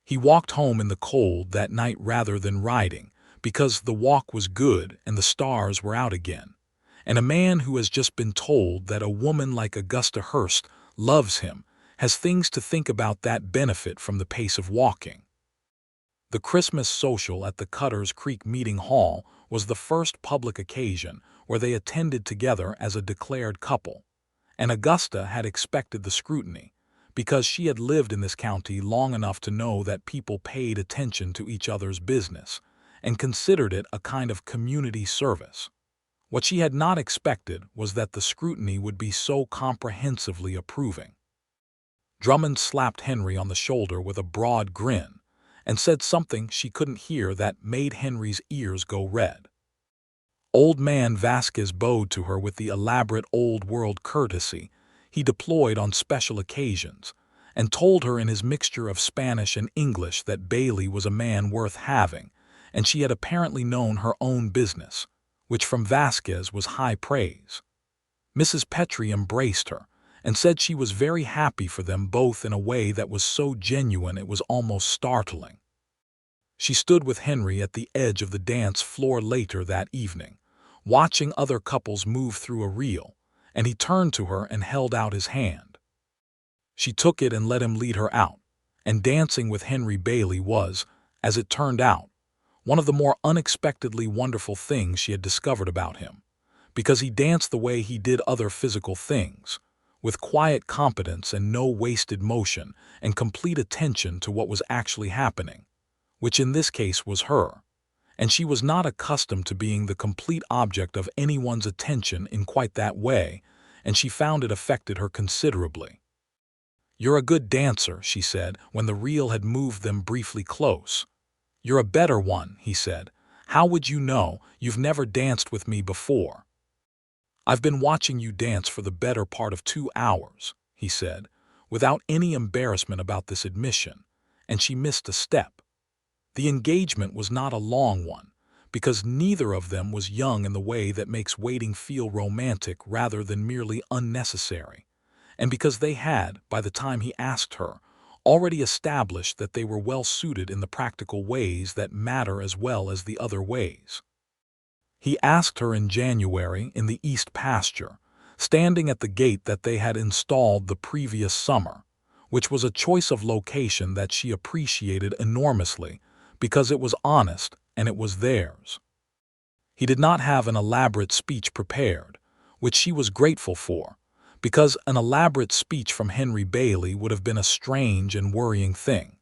He walked home in the cold that night rather than riding, because the walk was good and the stars were out again, and a man who has just been told that a woman like Augusta Hurst loves him has things to think about that benefit from the pace of walking. The Christmas social at the Cutter's Creek Meeting Hall was the first public occasion where they attended together as a declared couple, and Augusta had expected the scrutiny, because she had lived in this county long enough to know that people paid attention to each other's business and considered it a kind of community service. What she had not expected was that the scrutiny would be so comprehensively approving. Drummond slapped Henry on the shoulder with a broad grin and said something she couldn't hear that made Henry's ears go red. Old man Vasquez bowed to her with the elaborate old-world courtesy he deployed on special occasions, and told her in his mixture of Spanish and English that Bailey was a man worth having, and she had apparently known her own business, which from Vasquez was high praise. Mrs. Petrie embraced her, and said she was very happy for them both in a way that was so genuine it was almost startling. She stood with Henry at the edge of the dance floor later that evening, watching other couples move through a reel, and he turned to her and held out his hand. She took it and let him lead her out, and dancing with Henry Bailey was, as it turned out, one of the more unexpectedly wonderful things she had discovered about him, because he danced the way he did other physical things, with quiet competence and no wasted motion and complete attention to what was actually happening, which in this case was her, and she was not accustomed to being the complete object of anyone's attention in quite that way, and she found it affected her considerably. "You're a good dancer," she said, when the reel had moved them briefly close. "You're a better one," he said. "How would you know? You've never danced with me before." "I've been watching you dance for the better part of 2 hours," he said, without any embarrassment about this admission, and she missed a step. The engagement was not a long one, because neither of them was young in the way that makes waiting feel romantic rather than merely unnecessary, and because they had, by the time he asked her, already established that they were well suited in the practical ways that matter as well as the other ways. He asked her in January in the East Pasture, standing at the gate that they had installed the previous summer, which was a choice of location that she appreciated enormously because it was honest and it was theirs. He did not have an elaborate speech prepared, which she was grateful for, because an elaborate speech from Henry Bailey would have been a strange and worrying thing.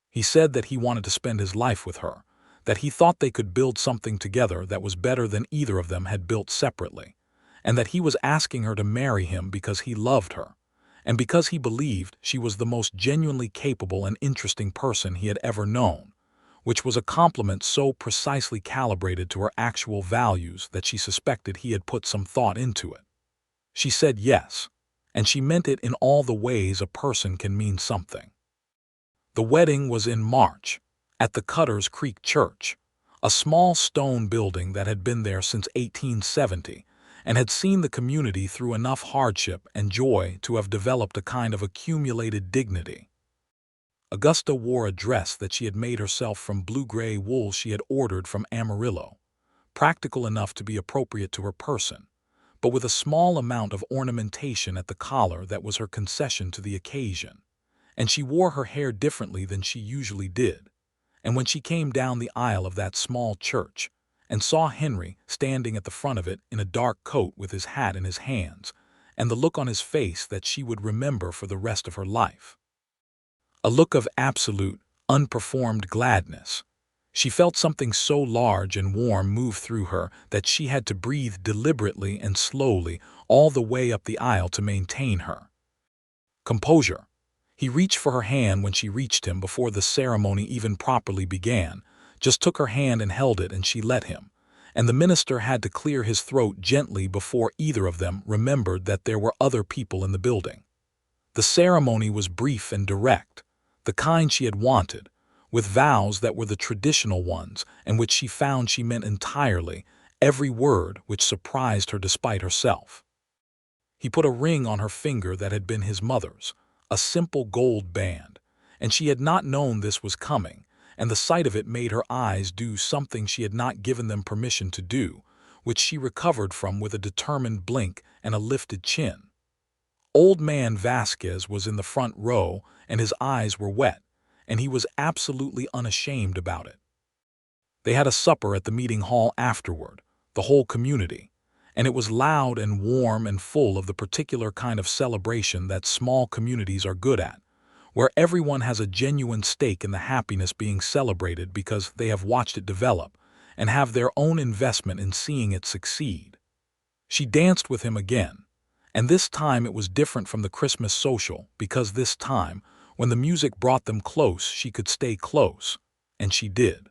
He said that he wanted to spend his life with her, that he thought they could build something together that was better than either of them had built separately, and that he was asking her to marry him because he loved her, and because he believed she was the most genuinely capable and interesting person he had ever known, which was a compliment so precisely calibrated to her actual values that she suspected he had put some thought into it. She said yes, and she meant it in all the ways a person can mean something. The wedding was in March, at the Cutters Creek Church, a small stone building that had been there since 1870 and had seen the community through enough hardship and joy to have developed a kind of accumulated dignity. Augusta wore a dress that she had made herself from blue-gray wool she had ordered from Amarillo, practical enough to be appropriate to her person, but with a small amount of ornamentation at the collar that was her concession to the occasion, and she wore her hair differently than she usually did. And when she came down the aisle of that small church and saw Henry standing at the front of it in a dark coat with his hat in his hands, and the look on his face that she would remember for the rest of her life, a look of absolute, unperformed gladness, she felt something so large and warm move through her that she had to breathe deliberately and slowly all the way up the aisle to maintain her composure. He reached for her hand when she reached him before the ceremony even properly began, just took her hand and held it, and she let him, and the minister had to clear his throat gently before either of them remembered that there were other people in the building. The ceremony was brief and direct, the kind she had wanted, with vows that were the traditional ones and which she found she meant entirely, every word, which surprised her despite herself. He put a ring on her finger that had been his mother's, a simple gold band, and she had not known this was coming, and the sight of it made her eyes do something she had not given them permission to do, which she recovered from with a determined blink and a lifted chin. Old man Vasquez was in the front row, and his eyes were wet, and he was absolutely unashamed about it. They had a supper at the meeting hall afterward, the whole community, and it was loud and warm and full of the particular kind of celebration that small communities are good at, where everyone has a genuine stake in the happiness being celebrated because they have watched it develop and have their own investment in seeing it succeed. She danced with him again, and this time it was different from the Christmas social because this time, when the music brought them close, she could stay close, and she did.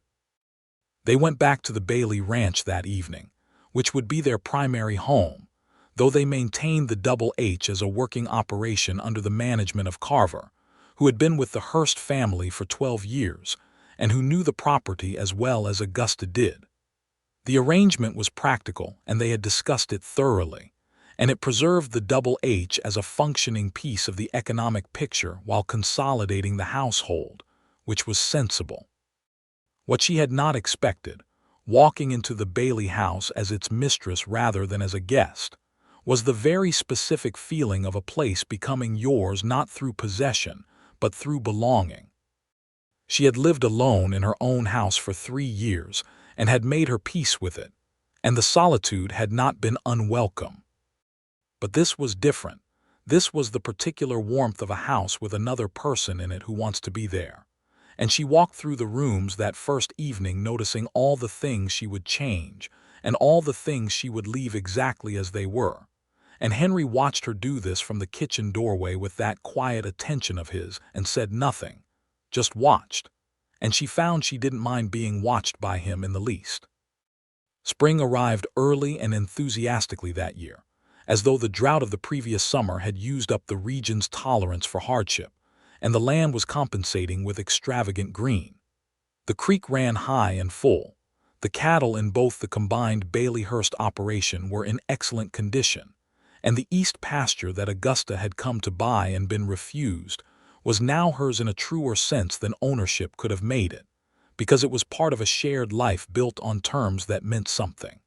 They went back to the Bailey Ranch that evening, which would be their primary home, though they maintained the Double H as a working operation under the management of Carver, who had been with the Hurst family for 12 years and who knew the property as well as Augusta did. The arrangement was practical, and they had discussed it thoroughly, and it preserved the Double H as a functioning piece of the economic picture while consolidating the household, which was sensible. What she had not expected, walking into the Bailey house as its mistress rather than as a guest, was the very specific feeling of a place becoming yours not through possession, but through belonging. She had lived alone in her own house for 3 years and had made her peace with it, and the solitude had not been unwelcome. But this was different. This was the particular warmth of a house with another person in it who wants to be there. And she walked through the rooms that first evening noticing all the things she would change and all the things she would leave exactly as they were. And Henry watched her do this from the kitchen doorway with that quiet attention of his and said nothing, just watched. And she found she didn't mind being watched by him in the least. Spring arrived early and enthusiastically that year, as though the drought of the previous summer had used up the region's tolerance for hardship, and the land was compensating with extravagant green. The creek ran high and full. The cattle in both the combined Bailey Hurst operation were in excellent condition, and the east pasture that Augusta had come to buy and been refused was now hers in a truer sense than ownership could have made it, because it was part of a shared life built on terms that meant something.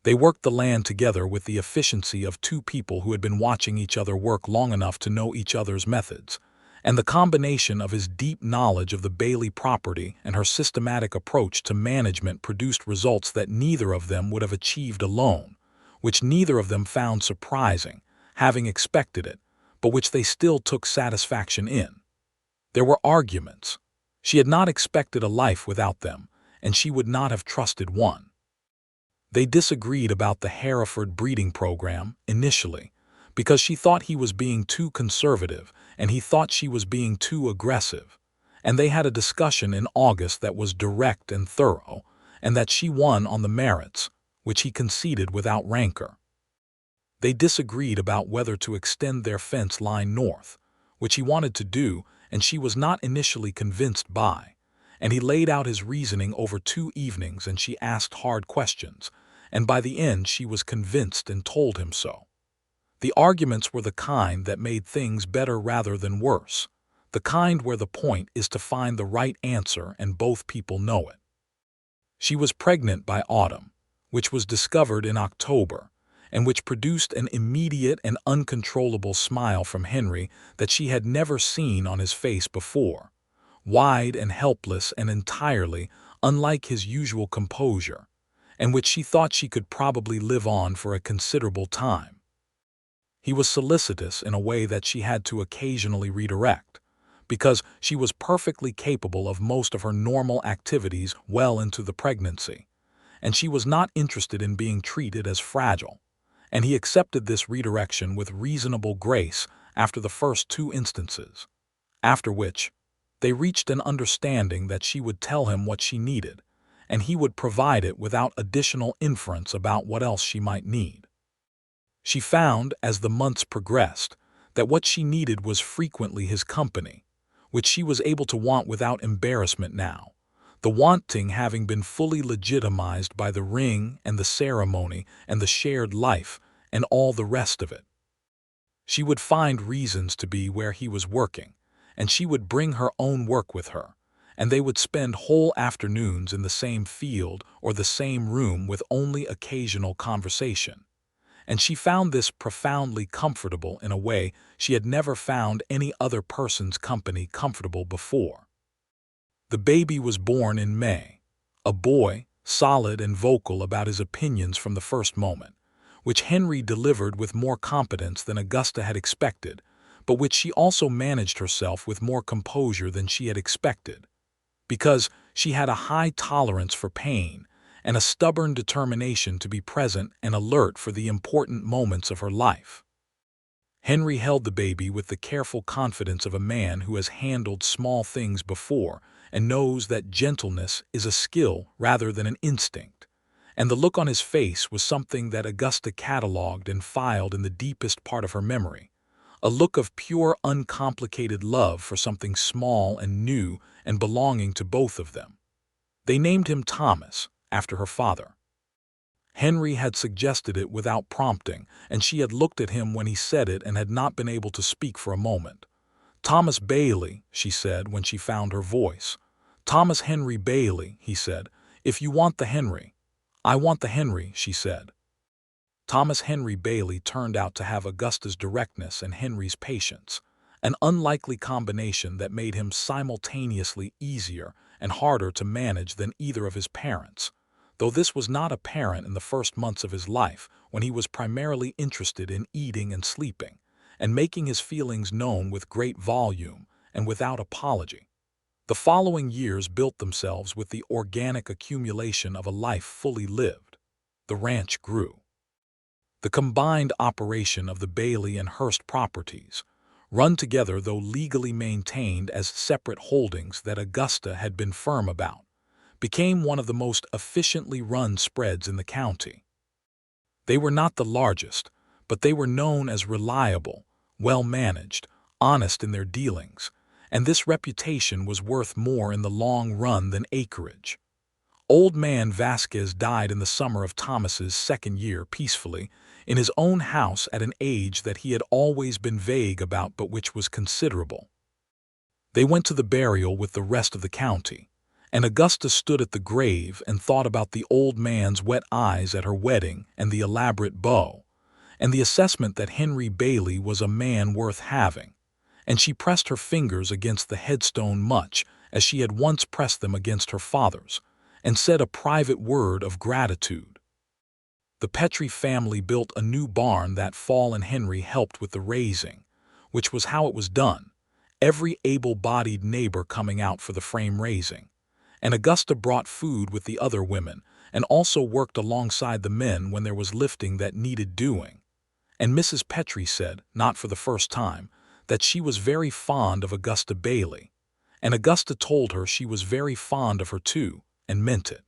They worked the land together with the efficiency of two people who had been watching each other work long enough to know each other's methods, and the combination of his deep knowledge of the Bailey property and her systematic approach to management produced results that neither of them would have achieved alone, which neither of them found surprising, having expected it, but which they still took satisfaction in. There were arguments. She had not expected a life without them, and she would not have trusted one. They disagreed about the Hereford breeding program, initially, because she thought he was being too conservative and he thought she was being too aggressive, and they had a discussion in August that was direct and thorough, and that she won on the merits, which he conceded without rancor. They disagreed about whether to extend their fence line north, which he wanted to do and she was not initially convinced by, and he laid out his reasoning over 2 evenings and she asked hard questions, and by the end she was convinced and told him so. The arguments were the kind that made things better rather than worse, the kind where the point is to find the right answer and both people know it. She was pregnant by autumn, which was discovered in October, and which produced an immediate and uncontrollable smile from Henry that she had never seen on his face before, wide and helpless and entirely unlike his usual composure, and which she thought she could probably live on for a considerable time. He was solicitous in a way that she had to occasionally redirect, because she was perfectly capable of most of her normal activities well into the pregnancy, and she was not interested in being treated as fragile, and he accepted this redirection with reasonable grace after the first 2 instances, after which they reached an understanding that she would tell him what she needed, and he would provide it without additional inference about what else she might need. She found, as the months progressed, that what she needed was frequently his company, which she was able to want without embarrassment now, the wanting having been fully legitimized by the ring and the ceremony and the shared life and all the rest of it. She would find reasons to be where he was working, and she would bring her own work with her, and they would spend whole afternoons in the same field or the same room with only occasional conversation. And she found this profoundly comfortable in a way she had never found any other person's company comfortable before. The baby was born in May, a boy, solid and vocal about his opinions from the first moment, which Henry delivered with more competence than Augusta had expected, but which she also managed herself with more composure than she had expected, because she had a high tolerance for pain and a stubborn determination to be present and alert for the important moments of her life. Henry held the baby with the careful confidence of a man who has handled small things before and knows that gentleness is a skill rather than an instinct, and the look on his face was something that Augusta catalogued and filed in the deepest part of her memory, a look of pure, uncomplicated love for something small and new and belonging to both of them. They named him Thomas, after her father. Henry had suggested it without prompting, and she had looked at him when he said it and had not been able to speak for a moment. "Thomas Bailey," she said when she found her voice. "Thomas Henry Bailey," he said. "If you want the Henry." "I want the Henry," she said. Thomas Henry Bailey turned out to have Augusta's directness and Henry's patience, an unlikely combination that made him simultaneously easier and harder to manage than either of his parents, though this was not apparent in the first months of his life when he was primarily interested in eating and sleeping, and making his feelings known with great volume and without apology. The following years built themselves with the organic accumulation of a life fully lived. The ranch grew. The combined operation of the Bailey and Hurst properties, run together though legally maintained as separate holdings that Augusta had been firm about, became one of the most efficiently run spreads in the county. They were not the largest, but they were known as reliable, well-managed, honest in their dealings, and this reputation was worth more in the long run than acreage. Old man Vasquez died in the summer of Thomas's second year peacefully, in his own house at an age that he had always been vague about but which was considerable. They went to the burial with the rest of the county, and Augusta stood at the grave and thought about the old man's wet eyes at her wedding and the elaborate bow, and the assessment that Henry Bailey was a man worth having, and she pressed her fingers against the headstone much as she had once pressed them against her father's, and said a private word of gratitude. The Petrie family built a new barn that fall and Henry helped with the raising, which was how it was done, every able-bodied neighbor coming out for the frame raising, and Augusta brought food with the other women and also worked alongside the men when there was lifting that needed doing. And Mrs. Petrie said, not for the first time, that she was very fond of Augusta Bailey, and Augusta told her she was very fond of her too, and meant it.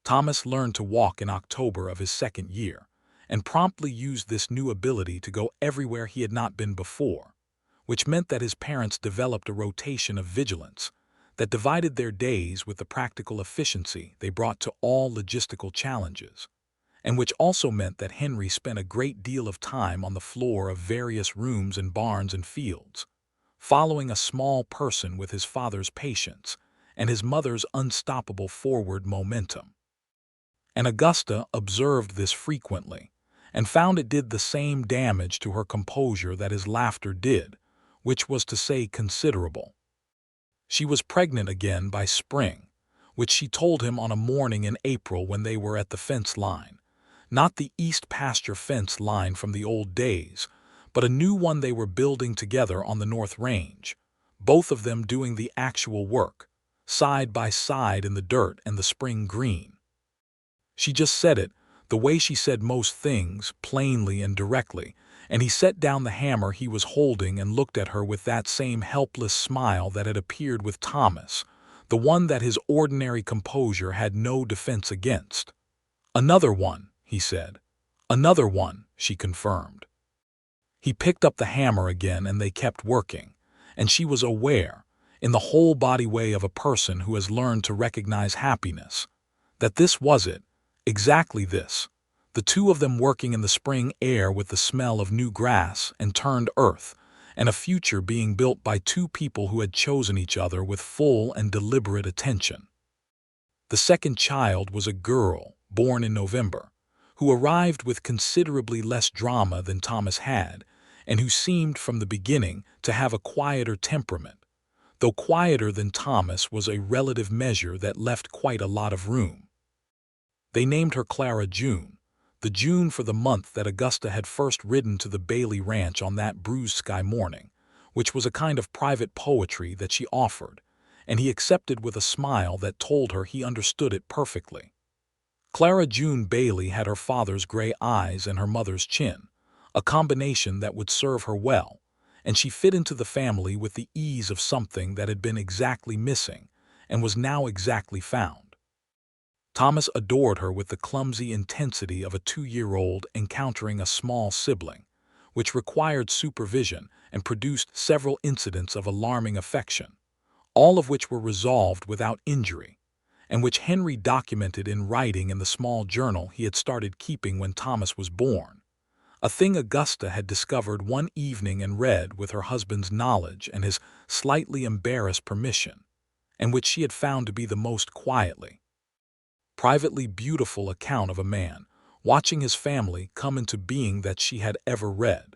Thomas learned to walk in October of his second year, and promptly used this new ability to go everywhere he had not been before, which meant that his parents developed a rotation of vigilance that divided their days with the practical efficiency they brought to all logistical challenges, and which also meant that Henry spent a great deal of time on the floor of various rooms and barns and fields, following a small person with his father's patience and his mother's unstoppable forward momentum. And Augusta observed this frequently, and found it did the same damage to her composure that his laughter did, which was to say considerable. She was pregnant again by spring, which she told him on a morning in April when they were at the fence line, not the East Pasture fence line from the old days, but a new one they were building together on the North Range, both of them doing the actual work, side by side in the dirt and the spring green. She just said it, the way she said most things, plainly and directly, and he set down the hammer he was holding and looked at her with that same helpless smile that had appeared with Thomas, the one that his ordinary composure had no defense against. "Another one," he said. "Another one," she confirmed. He picked up the hammer again and they kept working, and she was aware, in the whole body way of a person who has learned to recognize happiness, that this was it, exactly this, the two of them working in the spring air with the smell of new grass and turned earth, and a future being built by two people who had chosen each other with full and deliberate attention. The second child was a girl, born in November, who arrived with considerably less drama than Thomas had, and who seemed from the beginning to have a quieter temperament, though quieter than Thomas was a relative measure that left quite a lot of room. They named her Clara June, the June for the month that Augusta had first ridden to the Bailey Ranch on that bruised sky morning, which was a kind of private poetry that she offered, and he accepted with a smile that told her he understood it perfectly. Clara June Bailey had her father's gray eyes and her mother's chin, a combination that would serve her well, and she fit into the family with the ease of something that had been exactly missing and was now exactly found. Thomas adored her with the clumsy intensity of a 2-year-old encountering a small sibling, which required supervision and produced several incidents of alarming affection, all of which were resolved without injury, and which Henry documented in writing in the small journal he had started keeping when Thomas was born, a thing Augusta had discovered one evening and read with her husband's knowledge and his slightly embarrassed permission, and which she had found to be the most quietly, privately beautiful account of a man, watching his family come into being that she had ever read.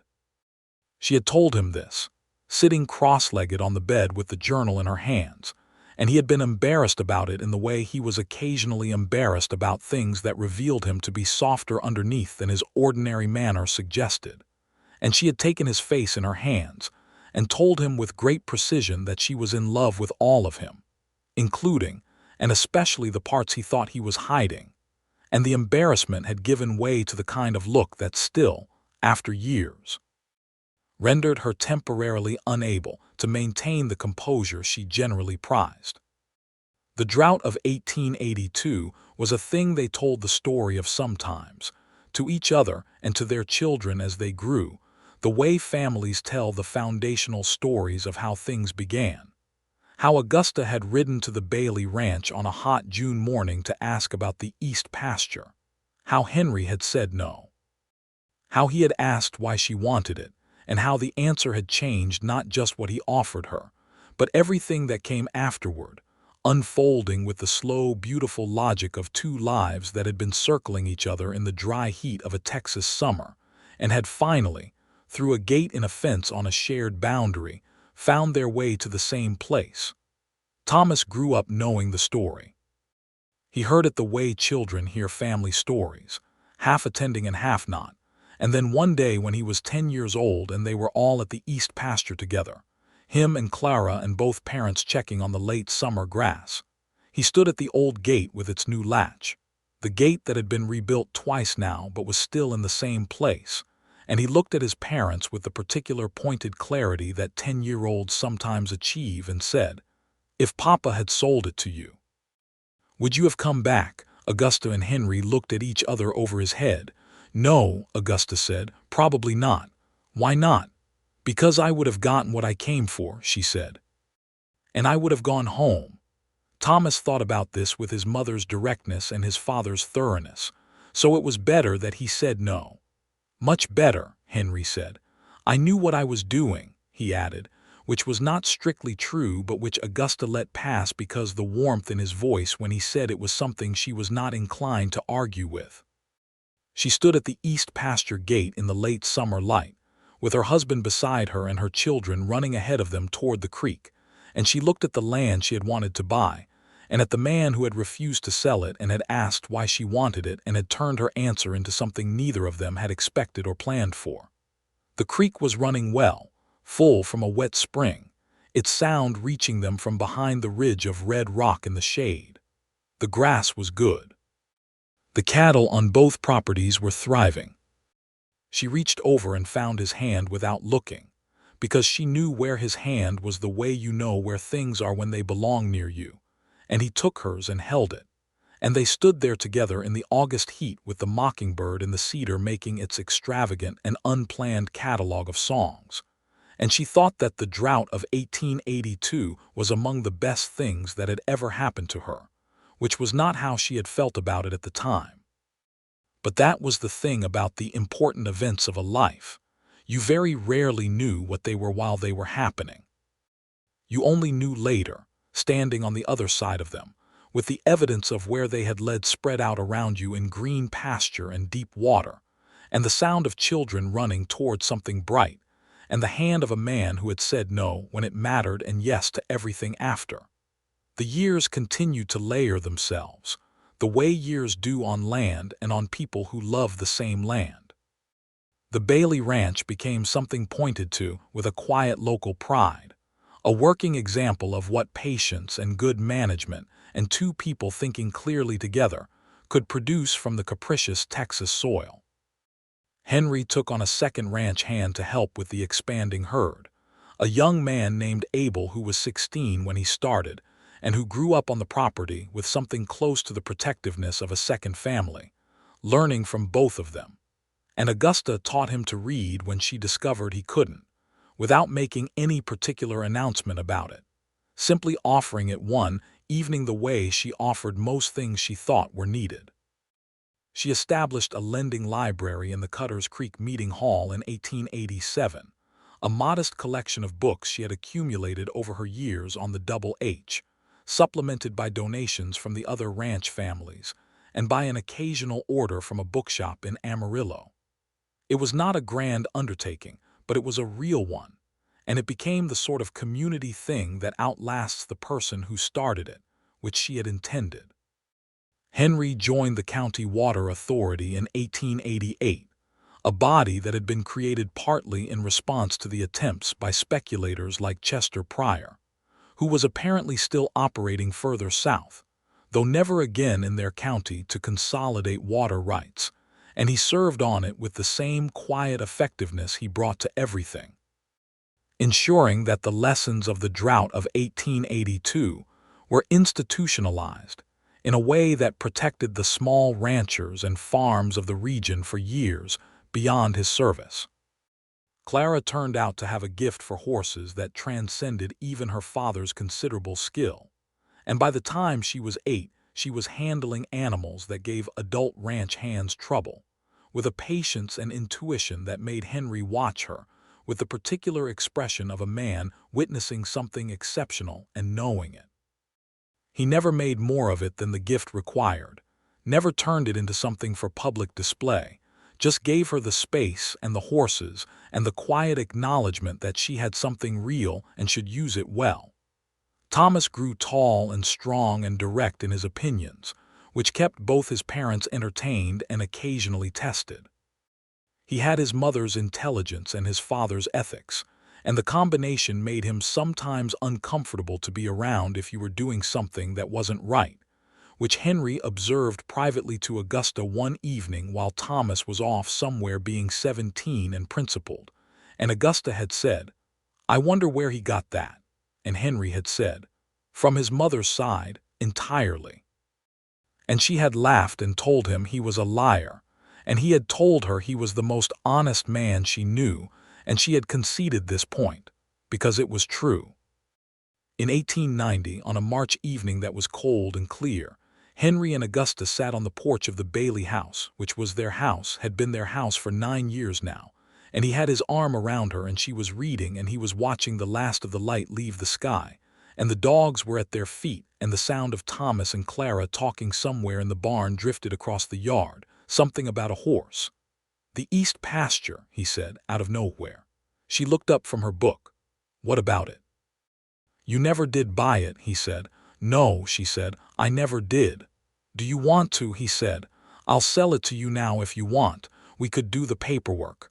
She had told him this, sitting cross-legged on the bed with the journal in her hands, and he had been embarrassed about it in the way he was occasionally embarrassed about things that revealed him to be softer underneath than his ordinary manner suggested. And she had taken his face in her hands and told him with great precision that she was in love with all of him, including and especially the parts he thought he was hiding, and the embarrassment had given way to the kind of look that still, after years, rendered her temporarily unable to maintain the composure she generally prized. The drought of 1882 was a thing they told the story of sometimes, to each other and to their children as they grew, the way families tell the foundational stories of how things began. How Augusta had ridden to the Bailey Ranch on a hot June morning to ask about the East Pasture. How Henry had said no. How he had asked why she wanted it, and how the answer had changed not just what he offered her, but everything that came afterward, unfolding with the slow, beautiful logic of two lives that had been circling each other in the dry heat of a Texas summer, and had finally, through a gate in a fence on a shared boundary, found their way to the same place. Thomas grew up knowing the story. He heard it the way children hear family stories, half attending and half not, and then one day when he was 10 years old and they were all at the East Pasture together, him and Clara and both parents checking on the late summer grass, he stood at the old gate with its new latch, the gate that had been rebuilt twice now but was still in the same place, and he looked at his parents with the particular pointed clarity that 10-year-olds sometimes achieve and said, "If Papa had sold it to you, would you have come back?" Augusta and Henry looked at each other over his head. "No," Augusta said, "probably not." "Why not?" "Because I would have gotten what I came for," she said. "And I would have gone home." Thomas thought about this with his mother's directness and his father's thoroughness, so it was better that he said no. "Much better," Henry said. "I knew what I was doing," he added, which was not strictly true but which Augusta let pass because the warmth in his voice when he said it was something she was not inclined to argue with. She stood at the East Pasture gate in the late summer light, with her husband beside her and her children running ahead of them toward the creek, and she looked at the land she had wanted to buy, and at the man who had refused to sell it and had asked why she wanted it and had turned her answer into something neither of them had expected or planned for. The creek was running well, full from a wet spring, its sound reaching them from behind the ridge of red rock in the shade. The grass was good. The cattle on both properties were thriving. She reached over and found his hand without looking, because she knew where his hand was the way you know where things are when they belong near you, and he took hers and held it, and they stood there together in the August heat with the mockingbird in the cedar making its extravagant and unplanned catalogue of songs, and she thought that the drought of 1882 was among the best things that had ever happened to her, which was not how she had felt about it at the time. But that was the thing about the important events of a life. You very rarely knew what they were while they were happening. You only knew later, standing on the other side of them, with the evidence of where they had led spread out around you in green pasture and deep water, and the sound of children running toward something bright, and the hand of a man who had said no when it mattered and yes to everything after. The years continued to layer themselves, the way years do on land and on people who love the same land. The Bailey Ranch became something pointed to with a quiet local pride, a working example of what patience and good management and two people thinking clearly together could produce from the capricious Texas soil. Henry took on a second ranch hand to help with the expanding herd, a young man named Abel who was 16 when he started and who grew up on the property with something close to the protectiveness of a second family, learning from both of them. And Augusta taught him to read when she discovered he couldn't, without making any particular announcement about it, simply offering it one evening the way she offered most things she thought were needed. She established a lending library in the Cutters Creek Meeting Hall in 1887, a modest collection of books she had accumulated over her years on the Double H, supplemented by donations from the other ranch families, and by an occasional order from a bookshop in Amarillo. It was not a grand undertaking, but it was a real one, and it became the sort of community thing that outlasts the person who started it, which she had intended. Henry joined the County Water Authority in 1888, a body that had been created partly in response to the attempts by speculators like Chester Pryor, who was apparently still operating further south, though never again in their county, to consolidate water rights, and he served on it with the same quiet effectiveness he brought to everything, ensuring that the lessons of the drought of 1882 were institutionalized in a way that protected the small ranchers and farms of the region for years beyond his service. Clara turned out to have a gift for horses that transcended even her father's considerable skill, and by the time she was 8, she was handling animals that gave adult ranch hands trouble, with a patience and intuition that made Henry watch her with the particular expression of a man witnessing something exceptional and knowing it. He never made more of it than the gift required, never turned it into something for public display, just gave her the space and the horses and the quiet acknowledgement that she had something real and should use it well. Thomas grew tall and strong and direct in his opinions, which kept both his parents entertained and occasionally tested. He had his mother's intelligence and his father's ethics, and the combination made him sometimes uncomfortable to be around if you were doing something that wasn't right, which Henry observed privately to Augusta one evening while Thomas was off somewhere being 17 and principled, and Augusta had said, "I wonder where he got that," and Henry had said, "From his mother's side, entirely." And she had laughed and told him he was a liar, and he had told her he was the most honest man she knew, and she had conceded this point, because it was true. In 1890, on a March evening that was cold and clear, Henry and Augusta sat on the porch of the Bailey house, which was their house, had been their house for 9 years now, and he had his arm around her and she was reading and he was watching the last of the light leave the sky, and the dogs were at their feet, and the sound of Thomas and Clara talking somewhere in the barn drifted across the yard, something about a horse. "The East Pasture," he said, out of nowhere. She looked up from her book. "What about it?" "You never did buy it," he said. "No," she said, "I never did." "Do you want to?" he said. "I'll sell it to you now if you want. We could do the paperwork."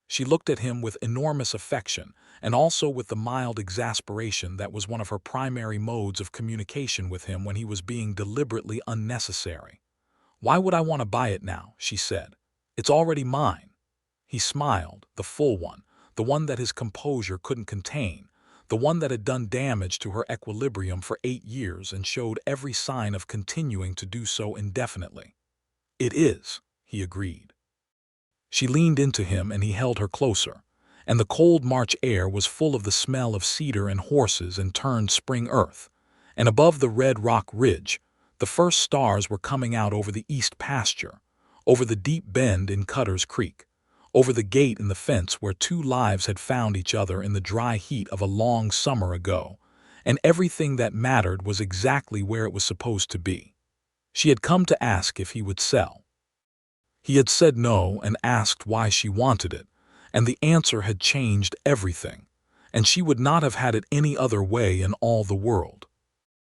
She looked at him with enormous affection, and also with the mild exasperation that was one of her primary modes of communication with him when he was being deliberately unnecessary. "Why would I want to buy it now?" she said. "It's already mine." He smiled, the full one, the one that his composure couldn't contain, the one that had done damage to her equilibrium for 8 years and showed every sign of continuing to do so indefinitely. "It is," he agreed. She leaned into him and he held her closer, and the cold March air was full of the smell of cedar and horses and turned spring earth, and above the red rock ridge, the first stars were coming out over the East Pasture, over the deep bend in Cutter's Creek, over the gate in the fence where 2 lives had found each other in the dry heat of a long summer ago, and everything that mattered was exactly where it was supposed to be. She had come to ask if he would sell. He had said no and asked why she wanted it, and the answer had changed everything, and she would not have had it any other way in all the world.